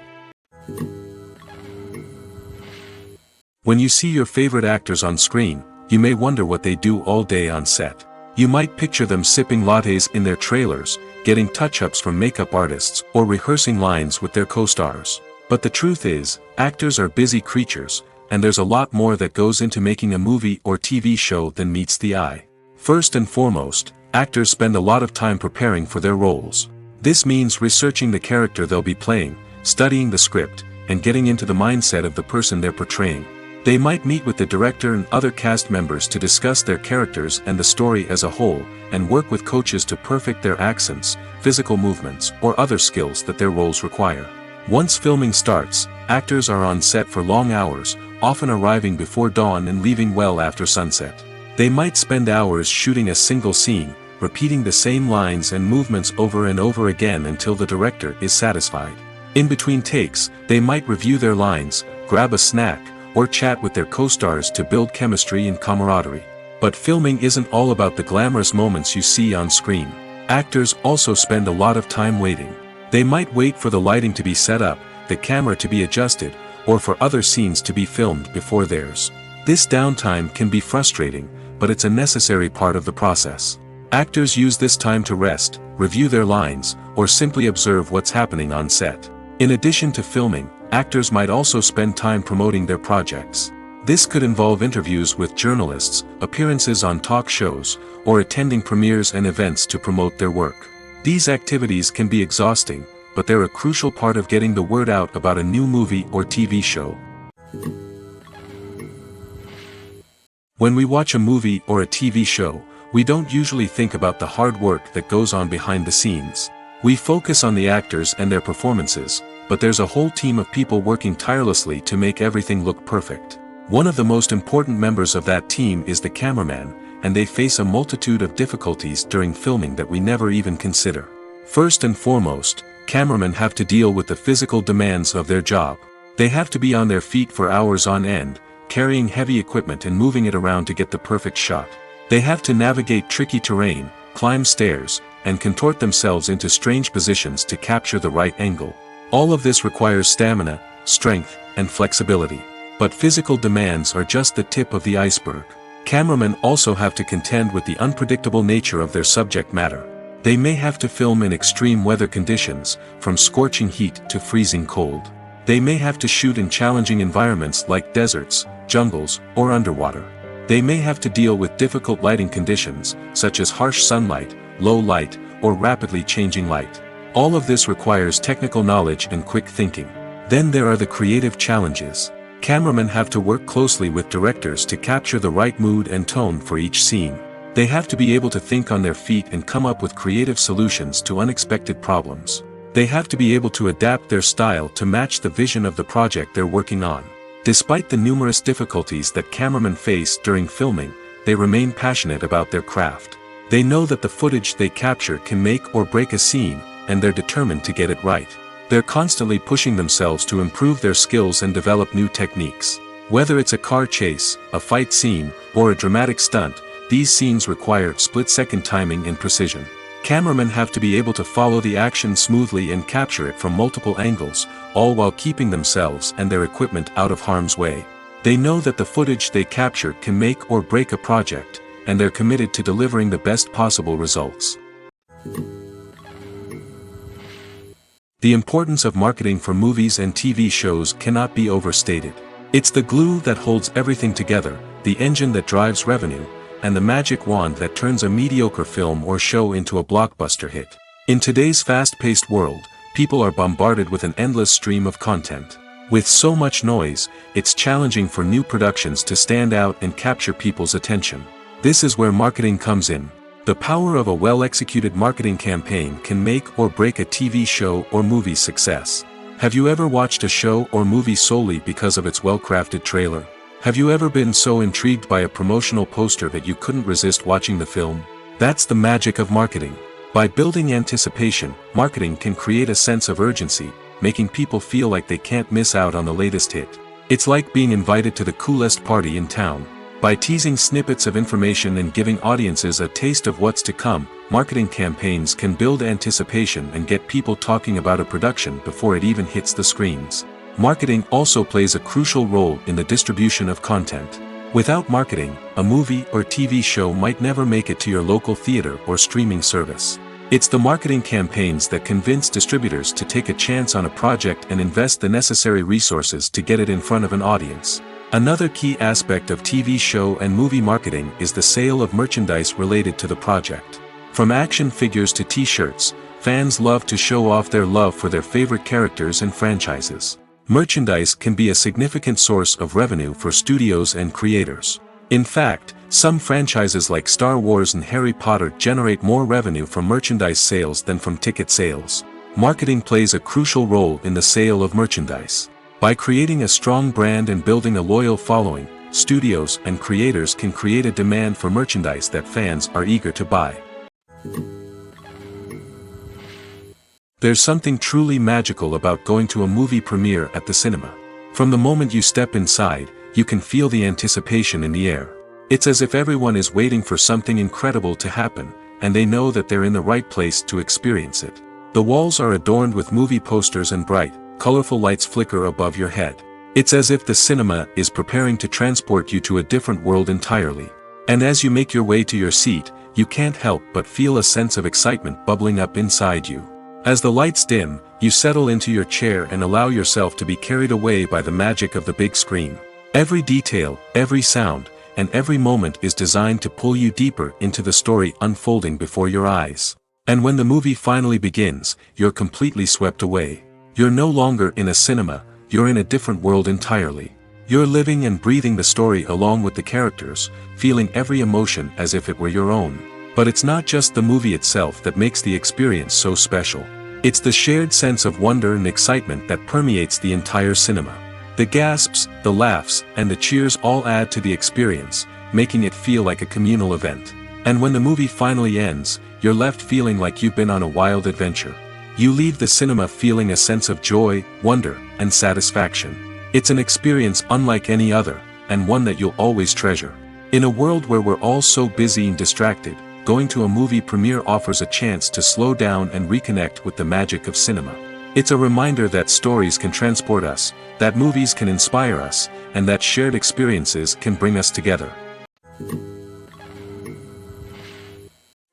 When you see your favorite actors on screen, you may wonder what they do all day on set. You might picture them sipping lattes in their trailers, getting touch-ups from makeup artists, or rehearsing lines with their co-stars. But the truth is, actors are busy creatures, and there's a lot more that goes into making a movie or TV show than meets the eye. First and foremost, actors spend a lot of time preparing for their roles. This means researching the character they'll be playing, studying the script, and getting into the mindset of the person they're portraying. They might meet with the director and other cast members to discuss their characters and the story as a whole, and work with coaches to perfect their accents, physical movements, or other skills that their roles require. Once filming starts, actors are on set for long hours, often arriving before dawn and leaving well after sunset. They might spend hours shooting a single scene, repeating the same lines and movements over and over again until the director is satisfied. In between takes, they might review their lines, grab a snack, or chat with their co-stars to build chemistry and camaraderie. But filming isn't all about the glamorous moments you see on screen. Actors also spend a lot of time waiting. They might wait for the lighting to be set up, the camera to be adjusted, or for other scenes to be filmed before theirs. This downtime can be frustrating, but it's a necessary part of the process. Actors use this time to rest, review their lines, or simply observe what's happening on set. In addition to filming, actors might also spend time promoting their projects. This could involve interviews with journalists, appearances on talk shows, or attending premieres and events to promote their work. These activities can be exhausting, but they're a crucial part of getting the word out about a new movie or TV show. When we watch a movie or a TV show, we don't usually think about the hard work that goes on behind the scenes. We focus on the actors and their performances, but there's a whole team of people working tirelessly to make everything look perfect. One of the most important members of that team is the cameraman, and they face a multitude of difficulties during filming that we never even consider. First and foremost, cameramen have to deal with the physical demands of their job. They have to be on their feet for hours on end, carrying heavy equipment and moving it around to get the perfect shot. They have to navigate tricky terrain, climb stairs, and contort themselves into strange positions to capture the right angle. All of this requires stamina, strength, and flexibility. But physical demands are just the tip of the iceberg. Cameramen also have to contend with the unpredictable nature of their subject matter. They may have to film in extreme weather conditions, from scorching heat to freezing cold. They may have to shoot in challenging environments like deserts, jungles, or underwater. They may have to deal with difficult lighting conditions, such as harsh sunlight, low light, or rapidly changing light. All of this requires technical knowledge and quick thinking. Then there are the creative challenges. Cameramen have to work closely with directors to capture the right mood and tone for each scene. They have to be able to think on their feet and come up with creative solutions to unexpected problems. They have to be able to adapt their style to match the vision of the project they're working on. Despite the numerous difficulties that cameramen face during filming, they remain passionate about their craft. They know that the footage they capture can make or break a scene, and they're determined to get it right. They're constantly pushing themselves to improve their skills and develop new techniques. Whether it's a car chase, a fight scene, or a dramatic stunt, these scenes require split-second timing and precision. Cameramen have to be able to follow the action smoothly and capture it from multiple angles, all while keeping themselves and their equipment out of harm's way. They know that the footage they capture can make or break a project, and they're committed to delivering the best possible results. The importance of marketing for movies and TV shows cannot be overstated. It's the glue that holds everything together, the engine that drives revenue, and the magic wand that turns a mediocre film or show into a blockbuster hit. In today's fast-paced world, people are bombarded with an endless stream of content. With so much noise, it's challenging for new productions to stand out and capture people's attention. This is where marketing comes in. The power of a well-executed marketing campaign can make or break a TV show or movie's success. Have you ever watched a show or movie solely because of its well-crafted trailer? Have you ever been so intrigued by a promotional poster that you couldn't resist watching the film? That's the magic of marketing. By building anticipation, marketing can create a sense of urgency, making people feel like they can't miss out on the latest hit. It's like being invited to the coolest party in town. By teasing snippets of information and giving audiences a taste of what's to come, marketing campaigns can build anticipation and get people talking about a production before it even hits the screens. Marketing also plays a crucial role in the distribution of content. Without marketing, a movie or TV show might never make it to your local theater or streaming service. It's the marketing campaigns that convince distributors to take a chance on a project and invest the necessary resources to get it in front of an audience. Another key aspect of TV show and movie marketing is the sale of merchandise related to the project. From action figures to t-shirts, fans love to show off their love for their favorite characters and franchises. Merchandise can be a significant source of revenue for studios and creators. In fact, some franchises like Star Wars and Harry Potter generate more revenue from merchandise sales than from ticket sales. Marketing plays a crucial role in the sale of merchandise. By creating a strong brand and building a loyal following, studios and creators can create a demand for merchandise that fans are eager to buy. There's something truly magical about going to a movie premiere at the cinema. From the moment you step inside, you can feel the anticipation in the air. It's as if everyone is waiting for something incredible to happen, and they know that they're in the right place to experience it. The walls are adorned with movie posters and bright, colorful lights flicker above your head. It's as if the cinema is preparing to transport you to a different world entirely. And as you make your way to your seat, you can't help but feel a sense of excitement bubbling up inside you. As the lights dim, you settle into your chair and allow yourself to be carried away by the magic of the big screen. Every detail, every sound, and every moment is designed to pull you deeper into the story unfolding before your eyes. And when the movie finally begins, you're completely swept away. You're no longer in a cinema, you're in a different world entirely. You're living and breathing the story along with the characters, feeling every emotion as if it were your own. But it's not just the movie itself that makes the experience so special. It's the shared sense of wonder and excitement that permeates the entire cinema. The gasps, the laughs, and the cheers all add to the experience, making it feel like a communal event. And when the movie finally ends, you're left feeling like you've been on a wild adventure. You leave the cinema feeling a sense of joy, wonder, and satisfaction. It's an experience unlike any other, and one that you'll always treasure. In a world where we're all so busy and distracted, going to a movie premiere offers a chance to slow down and reconnect with the magic of cinema. It's a reminder that stories can transport us, that movies can inspire us, and that shared experiences can bring us together.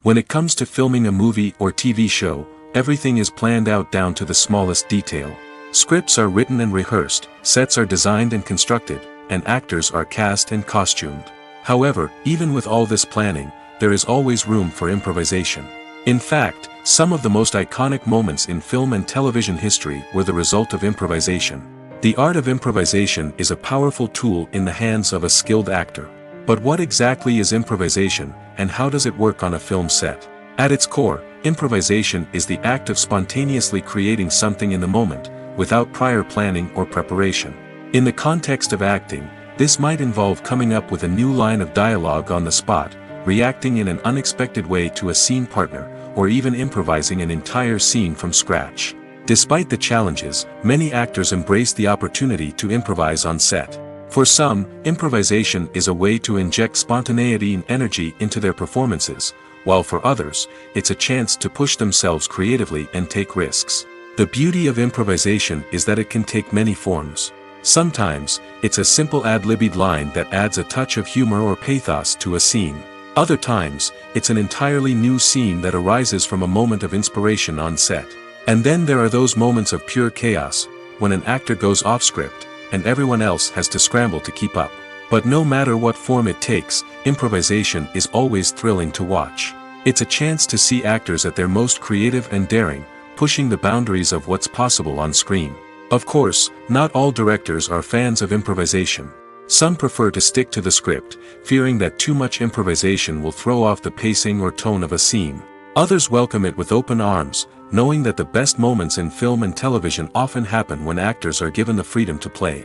When it comes to filming a movie or TV show, everything is planned out down to the smallest detail. Scripts are written and rehearsed, sets are designed and constructed, and actors are cast and costumed. However, even with all this planning, there is always room for improvisation. In fact, some of the most iconic moments in film and television history were the result of improvisation. The art of improvisation is a powerful tool in the hands of a skilled actor. But what exactly is improvisation, and how does it work on a film set? At its core, improvisation is the act of spontaneously creating something in the moment, without prior planning or preparation. In the context of acting, this might involve coming up with a new line of dialogue on the spot, reacting in an unexpected way to a scene partner, or even improvising an entire scene from scratch. Despite the challenges, many actors embrace the opportunity to improvise on set. For some, improvisation is a way to inject spontaneity and energy into their performances, while for others, it's a chance to push themselves creatively and take risks. The beauty of improvisation is that it can take many forms. Sometimes, it's a simple ad-libbed line that adds a touch of humor or pathos to a scene. Other times, it's an entirely new scene that arises from a moment of inspiration on set. And then there are those moments of pure chaos, when an actor goes off script, and everyone else has to scramble to keep up. But no matter what form it takes, improvisation is always thrilling to watch. It's a chance to see actors at their most creative and daring, pushing the boundaries of what's possible on screen. Of course, not all directors are fans of improvisation. Some prefer to stick to the script, fearing that too much improvisation will throw off the pacing or tone of a scene. Others welcome it with open arms, knowing that the best moments in film and television often happen when actors are given the freedom to play.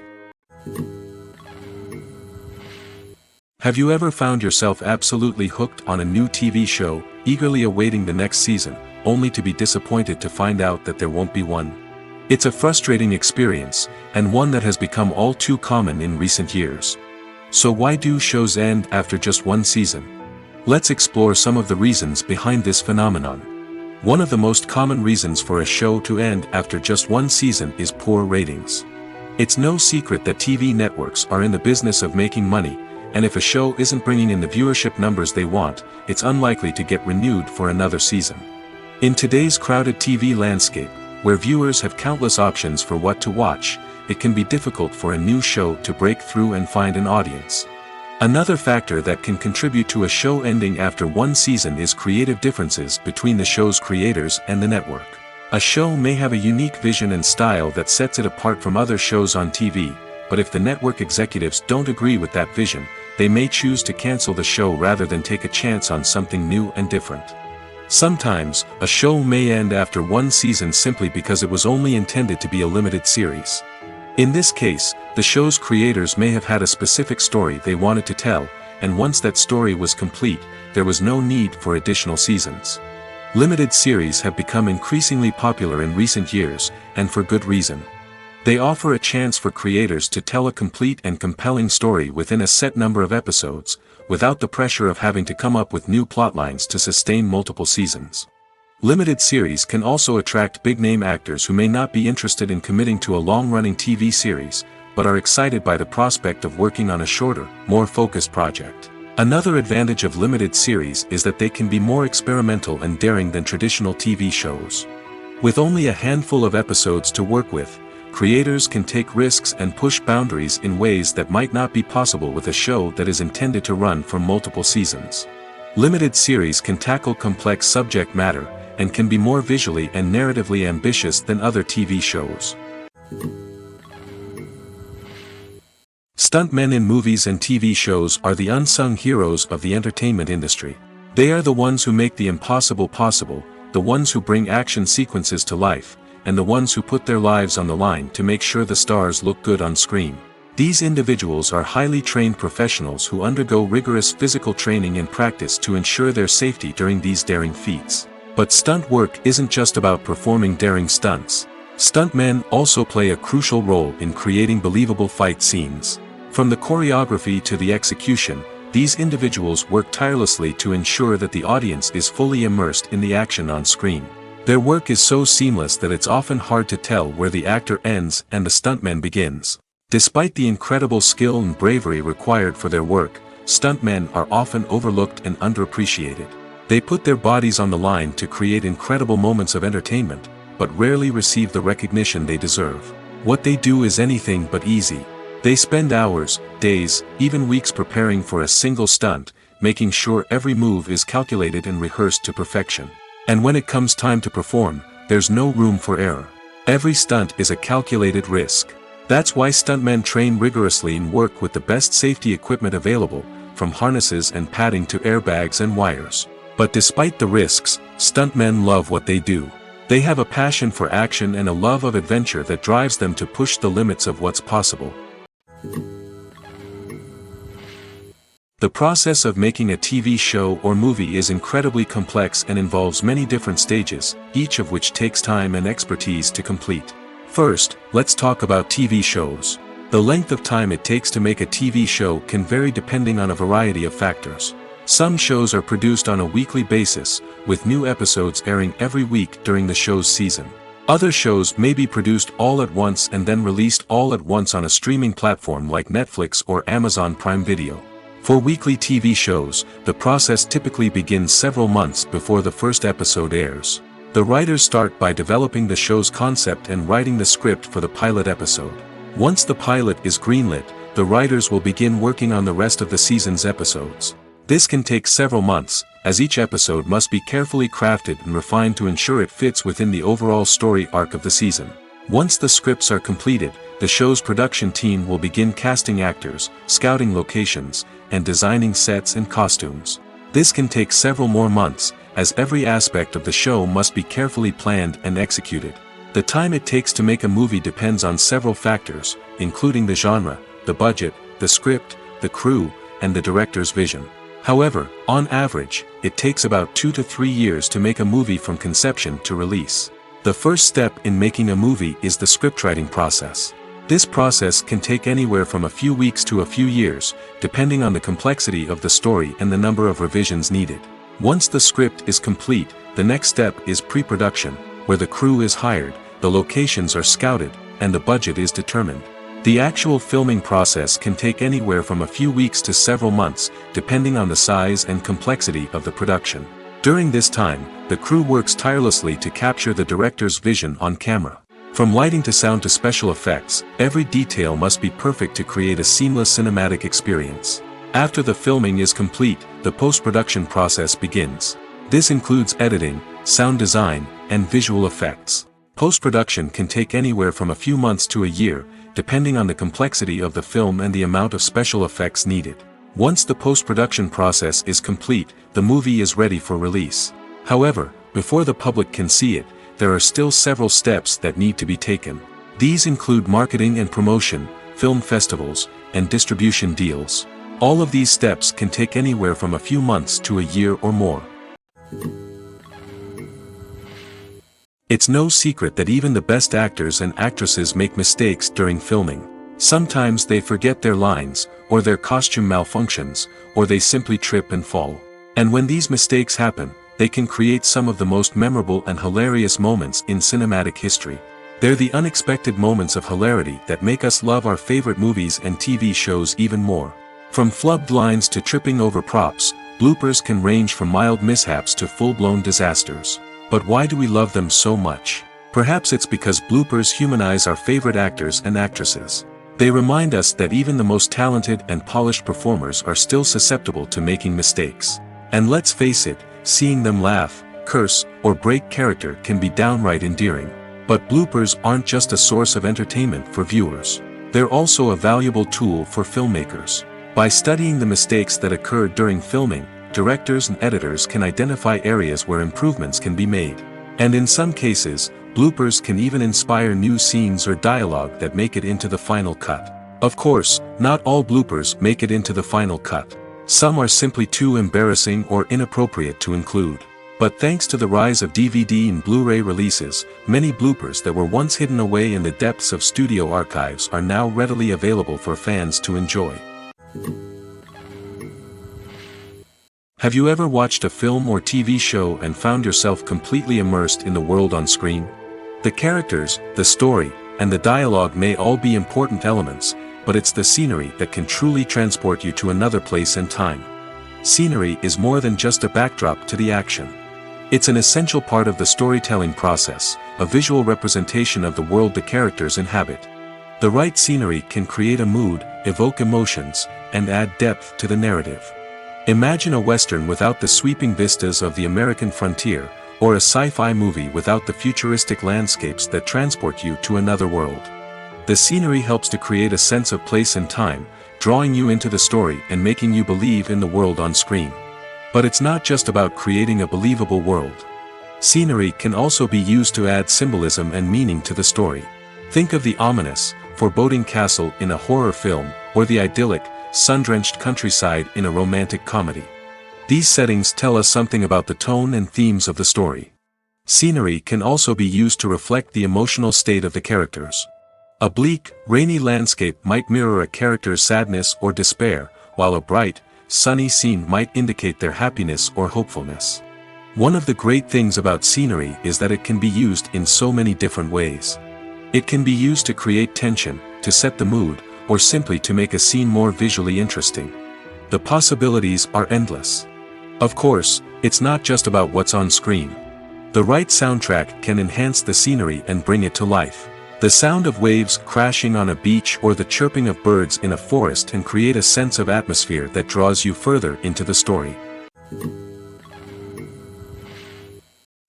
Have you ever found yourself absolutely hooked on a new TV show, eagerly awaiting the next season, only to be disappointed to find out that there won't be one? It's a frustrating experience, and one that has become all too common in recent years. So why do shows end after just one season? Let's explore some of the reasons behind this phenomenon. One of the most common reasons for a show to end after just one season is poor ratings. It's no secret that TV networks are in the business of making money, and if a show isn't bringing in the viewership numbers they want, it's unlikely to get renewed for another season. In today's crowded TV landscape, where viewers have countless options for what to watch, it can be difficult for a new show to break through and find an audience. Another factor that can contribute to a show ending after one season is creative differences between the show's creators and the network. A show may have a unique vision and style that sets it apart from other shows on TV, but if the network executives don't agree with that vision, they may choose to cancel the show rather than take a chance on something new and different. Sometimes, a show may end after one season simply because it was only intended to be a limited series. In this case, the show's creators may have had a specific story they wanted to tell, and once that story was complete, there was no need for additional seasons. Limited series have become increasingly popular in recent years, and for good reason. They offer a chance for creators to tell a complete and compelling story within a set number of episodes, without the pressure of having to come up with new plotlines to sustain multiple seasons. Limited series can also attract big-name actors who may not be interested in committing to a long-running TV series, but are excited by the prospect of working on a shorter, more focused project. Another advantage of limited series is that they can be more experimental and daring than traditional TV shows. With only a handful of episodes to work with, creators can take risks and push boundaries in ways that might not be possible with a show that is intended to run for multiple seasons. Limited series can tackle complex subject matter, and can be more visually and narratively ambitious than other TV shows. Stuntmen in movies and TV shows are the unsung heroes of the entertainment industry. They are the ones who make the impossible possible, the ones who bring action sequences to life, and the ones who put their lives on the line to make sure the stars look good on screen. These individuals are highly trained professionals who undergo rigorous physical training and practice to ensure their safety during these daring feats. But stunt work isn't just about performing daring stunts. Stuntmen also play a crucial role in creating believable fight scenes. From the choreography to the execution, these individuals work tirelessly to ensure that the audience is fully immersed in the action on screen. Their work is so seamless that it's often hard to tell where the actor ends and the stuntman begins. Despite the incredible skill and bravery required for their work, stuntmen are often overlooked and underappreciated. They put their bodies on the line to create incredible moments of entertainment, but rarely receive the recognition they deserve. What they do is anything but easy. They spend hours, days, even weeks preparing for a single stunt, making sure every move is calculated and rehearsed to perfection. And when it comes time to perform, there's no room for error. Every stunt is a calculated risk. That's why stuntmen train rigorously and work with the best safety equipment available, from harnesses and padding to airbags and wires. But despite the risks, stuntmen love what they do. They have a passion for action and a love of adventure that drives them to push the limits of what's possible. The process of making a TV show or movie is incredibly complex and involves many different stages, each of which takes time and expertise to complete. First, let's talk about TV shows. The length of time it takes to make a TV show can vary depending on a variety of factors. Some shows are produced on a weekly basis, with new episodes airing every week during the show's season. Other shows may be produced all at once and then released all at once on a streaming platform like Netflix or Amazon Prime Video. For weekly TV shows, the process typically begins several months before the first episode airs. The writers start by developing the show's concept and writing the script for the pilot episode. Once the pilot is greenlit, the writers will begin working on the rest of the season's episodes. This can take several months, as each episode must be carefully crafted and refined to ensure it fits within the overall story arc of the season. Once the scripts are completed, the show's production team will begin casting actors, scouting locations, and designing sets and costumes. This can take several more months, as every aspect of the show must be carefully planned and executed. The time it takes to make a movie depends on several factors, including the genre, the budget, the script, the crew, and the director's vision. However, on average, it takes about 2 to 3 years to make a movie from conception to release. The first step in making a movie is the scriptwriting process. This process can take anywhere from a few weeks to a few years, depending on the complexity of the story and the number of revisions needed. Once the script is complete, the next step is pre-production, where the crew is hired, the locations are scouted, and the budget is determined. The actual filming process can take anywhere from a few weeks to several months, depending on the size and complexity of the production. During this time, the crew works tirelessly to capture the director's vision on camera. From lighting to sound to special effects, every detail must be perfect to create a seamless cinematic experience. After the filming is complete, the post-production process begins. This includes editing, sound design, and visual effects. Post-production can take anywhere from a few months to a year, depending on the complexity of the film and the amount of special effects needed. Once the post-production process is complete, the movie is ready for release. However, before the public can see it, there are still several steps that need to be taken. These include marketing and promotion, film festivals, and distribution deals. All of these steps can take anywhere from a few months to a year or more. It's no secret that even the best actors and actresses make mistakes during filming. Sometimes they forget their lines, or their costume malfunctions, or they simply trip and fall. And when these mistakes happen, they can create some of the most memorable and hilarious moments in cinematic history. They're the unexpected moments of hilarity that make us love our favorite movies and TV shows even more. From flubbed lines to tripping over props, bloopers can range from mild mishaps to full-blown disasters. But why do we love them so much? Perhaps it's because bloopers humanize our favorite actors and actresses. They remind us that even the most talented and polished performers are still susceptible to making mistakes. And let's face it, seeing them laugh, curse, or break character can be downright endearing. But bloopers aren't just a source of entertainment for viewers. They're also a valuable tool for filmmakers. By studying the mistakes that occur during filming, directors and editors can identify areas where improvements can be made. And in some cases, bloopers can even inspire new scenes or dialogue that make it into the final cut. Of course, not all bloopers make it into the final cut. Some are simply too embarrassing or inappropriate to include. But thanks to the rise of DVD and Blu-ray releases, many bloopers that were once hidden away in the depths of studio archives are now readily available for fans to enjoy. Have you ever watched a film or TV show and found yourself completely immersed in the world on screen? The characters, the story, and the dialogue may all be important elements, but it's the scenery that can truly transport you to another place and time. Scenery is more than just a backdrop to the action. It's an essential part of the storytelling process, a visual representation of the world the characters inhabit. The right scenery can create a mood, evoke emotions, and add depth to the narrative. Imagine a Western without the sweeping vistas of the American frontier, or a sci-fi movie without the futuristic landscapes that transport you to another world. The scenery helps to create a sense of place and time, drawing you into the story and making you believe in the world on screen. But it's not just about creating a believable world. Scenery can also be used to add symbolism and meaning to the story. Think of the ominous, foreboding castle in a horror film, or the idyllic, sun-drenched countryside in a romantic comedy. These settings tell us something about the tone and themes of the story. Scenery can also be used to reflect the emotional state of the characters. A bleak, rainy landscape might mirror a character's sadness or despair, while a bright, sunny scene might indicate their happiness or hopefulness. One of the great things about scenery is that it can be used in so many different ways. It can be used to create tension, to set the mood, or simply to make a scene more visually interesting. The possibilities are endless. Of course, it's not just about what's on screen. The right soundtrack can enhance the scenery and bring it to life. The sound of waves crashing on a beach or the chirping of birds in a forest can create a sense of atmosphere that draws you further into the story.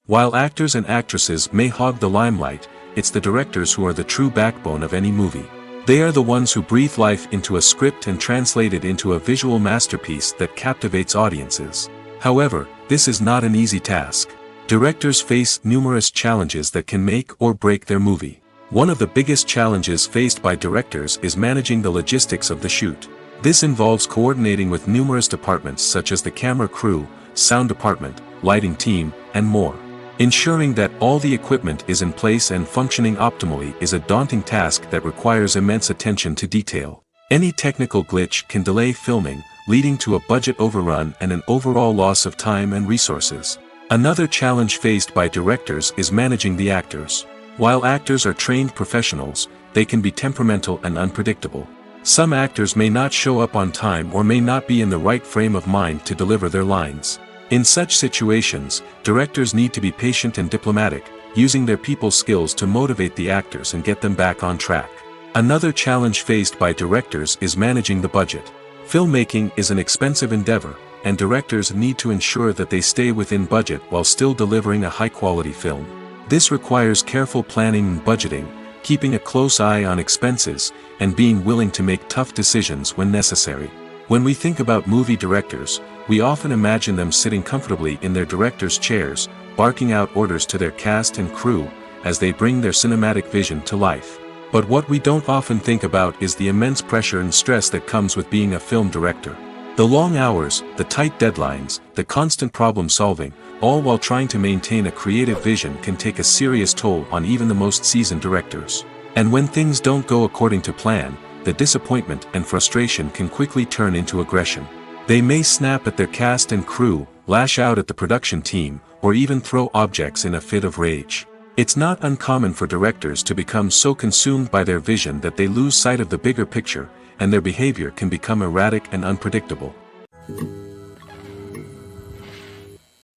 While actors and actresses may hog the limelight, it's the directors who are the true backbone of any movie. They are the ones who breathe life into a script and translate it into a visual masterpiece that captivates audiences. However, this is not an easy task. Directors face numerous challenges that can make or break their movie. One of the biggest challenges faced by directors is managing the logistics of the shoot. This involves coordinating with numerous departments such as the camera crew, sound department, lighting team, and more. Ensuring that all the equipment is in place and functioning optimally is a daunting task that requires immense attention to detail. Any technical glitch can delay filming, leading to a budget overrun and an overall loss of time and resources. Another challenge faced by directors is managing the actors. While actors are trained professionals, they can be temperamental and unpredictable. Some actors may not show up on time or may not be in the right frame of mind to deliver their lines. In such situations, directors need to be patient and diplomatic, using their people skills to motivate the actors and get them back on track. Another challenge faced by directors is managing the budget. Filmmaking is an expensive endeavor, and directors need to ensure that they stay within budget while still delivering a high-quality film. This requires careful planning and budgeting, keeping a close eye on expenses, and being willing to make tough decisions when necessary. When we think about movie directors, we often imagine them sitting comfortably in their director's chairs, barking out orders to their cast and crew, as they bring their cinematic vision to life. But what we don't often think about is the immense pressure and stress that comes with being a film director. The long hours, the tight deadlines, the constant problem solving, all while trying to maintain a creative vision can take a serious toll on even the most seasoned directors. And when things don't go according to plan, the disappointment and frustration can quickly turn into aggression. They may snap at their cast and crew, lash out at the production team, or even throw objects in a fit of rage. It's not uncommon for directors to become so consumed by their vision that they lose sight of the bigger picture, and their behavior can become erratic and unpredictable.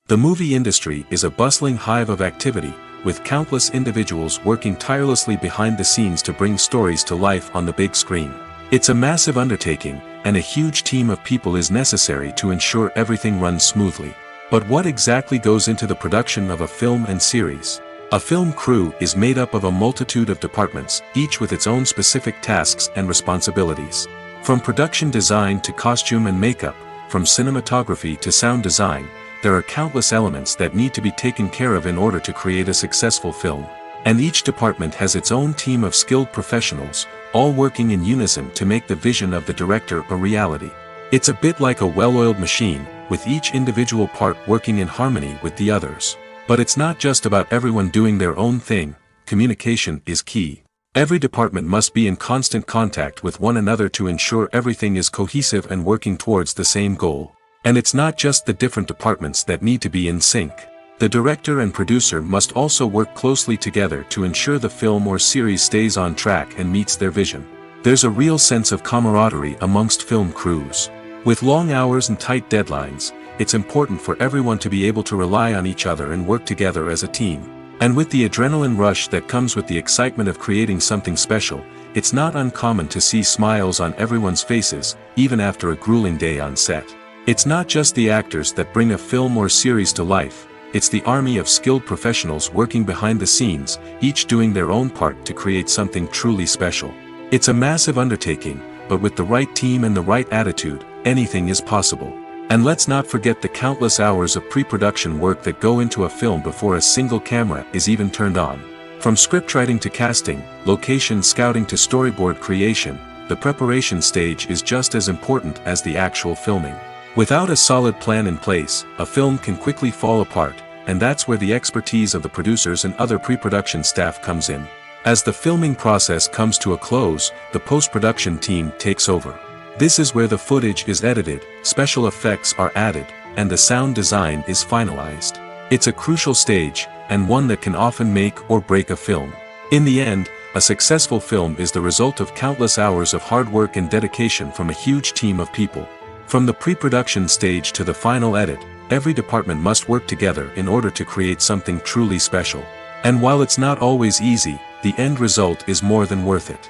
The movie industry is a bustling hive of activity, with countless individuals working tirelessly behind the scenes to bring stories to life on the big screen. It's a massive undertaking, and a huge team of people is necessary to ensure everything runs smoothly. But what exactly goes into the production of a film and series? A film crew is made up of a multitude of departments, each with its own specific tasks and responsibilities. From production design to costume and makeup, from cinematography to sound design, there are countless elements that need to be taken care of in order to create a successful film. And each department has its own team of skilled professionals, all working in unison to make the vision of the director a reality. It's a bit like a well-oiled machine, with each individual part working in harmony with the others. But it's not just about everyone doing their own thing. Communication is key. Every department must be in constant contact with one another to ensure everything is cohesive and working towards the same goal. And it's not just the different departments that need to be in sync. The director and producer must also work closely together to ensure the film or series stays on track and meets their vision. There's a real sense of camaraderie amongst film crews. With long hours and tight deadlines, it's important for everyone to be able to rely on each other and work together as a team. And with the adrenaline rush that comes with the excitement of creating something special, it's not uncommon to see smiles on everyone's faces, even after a grueling day on set. It's not just the actors that bring a film or series to life, it's the army of skilled professionals working behind the scenes, each doing their own part to create something truly special. It's a massive undertaking, but with the right team and the right attitude, anything is possible. And let's not forget the countless hours of pre-production work that go into a film before a single camera is even turned on. From scriptwriting to casting, location scouting to storyboard creation, the preparation stage is just as important as the actual filming. Without a solid plan in place, a film can quickly fall apart, and that's where the expertise of the producers and other pre-production staff comes in. As the filming process comes to a close, the post-production team takes over. This is where the footage is edited, special effects are added, and the sound design is finalized. It's a crucial stage, and one that can often make or break a film. In the end, a successful film is the result of countless hours of hard work and dedication from a huge team of people. From the pre-production stage to the final edit, every department must work together in order to create something truly special. And while it's not always easy, the end result is more than worth it.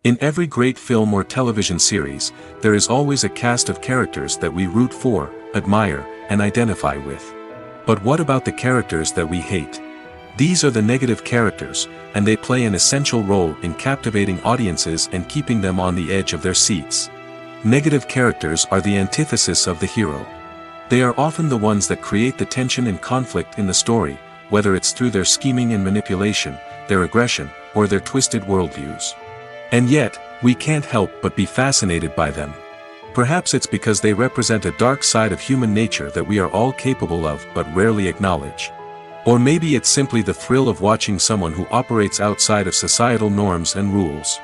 In every great film or television series, there is always a cast of characters that we root for, admire, and identify with. But what about the characters that we hate? These are the negative characters, and they play an essential role in captivating audiences and keeping them on the edge of their seats. Negative characters are the antithesis of the hero. They are often the ones that create the tension and conflict in the story, whether it's through their scheming and manipulation, their aggression, or their twisted worldviews. And yet, we can't help but be fascinated by them. Perhaps it's because they represent a dark side of human nature that we are all capable of but rarely acknowledge. Or maybe it's simply the thrill of watching someone who operates outside of societal norms and rules.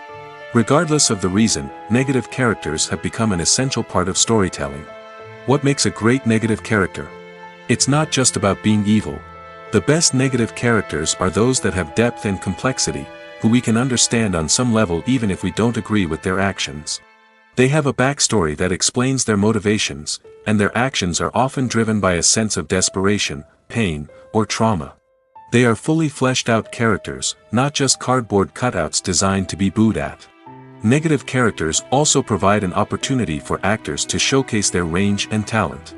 Regardless of the reason, negative characters have become an essential part of storytelling. What makes a great negative character? It's not just about being evil. The best negative characters are those that have depth and complexity, who we can understand on some level even if we don't agree with their actions. They have a backstory that explains their motivations, and their actions are often driven by a sense of desperation, pain, or trauma. They are fully fleshed out characters, not just cardboard cutouts designed to be booed at. Negative characters also provide an opportunity for actors to showcase their range and talent.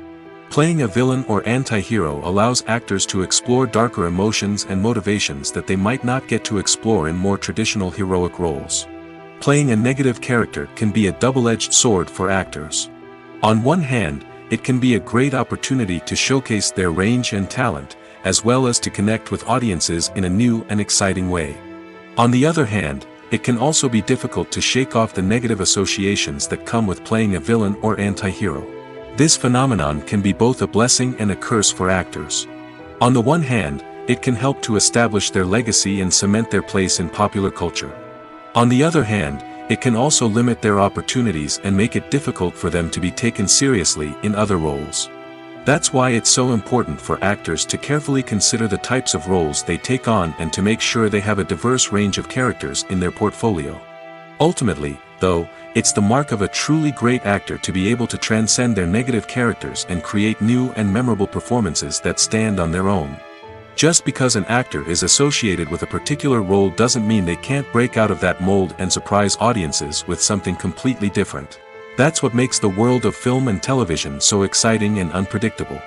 Playing a villain or anti-hero allows actors to explore darker emotions and motivations that they might not get to explore in more traditional heroic roles. Playing a negative character can be a double-edged sword for actors. On one hand, it can be a great opportunity to showcase their range and talent, as well as to connect with audiences in a new and exciting way. On the other hand, it can also be difficult to shake off the negative associations that come with playing a villain or anti-hero. This phenomenon can be both a blessing and a curse for actors. On the one hand, it can help to establish their legacy and cement their place in popular culture. On the other hand, it can also limit their opportunities and make it difficult for them to be taken seriously in other roles. That's why it's so important for actors to carefully consider the types of roles they take on and to make sure they have a diverse range of characters in their portfolio. Ultimately, though, it's the mark of a truly great actor to be able to transcend their negative characters and create new and memorable performances that stand on their own. Just because an actor is associated with a particular role doesn't mean they can't break out of that mold and surprise audiences with something completely different. That's what makes the world of film and television so exciting and unpredictable.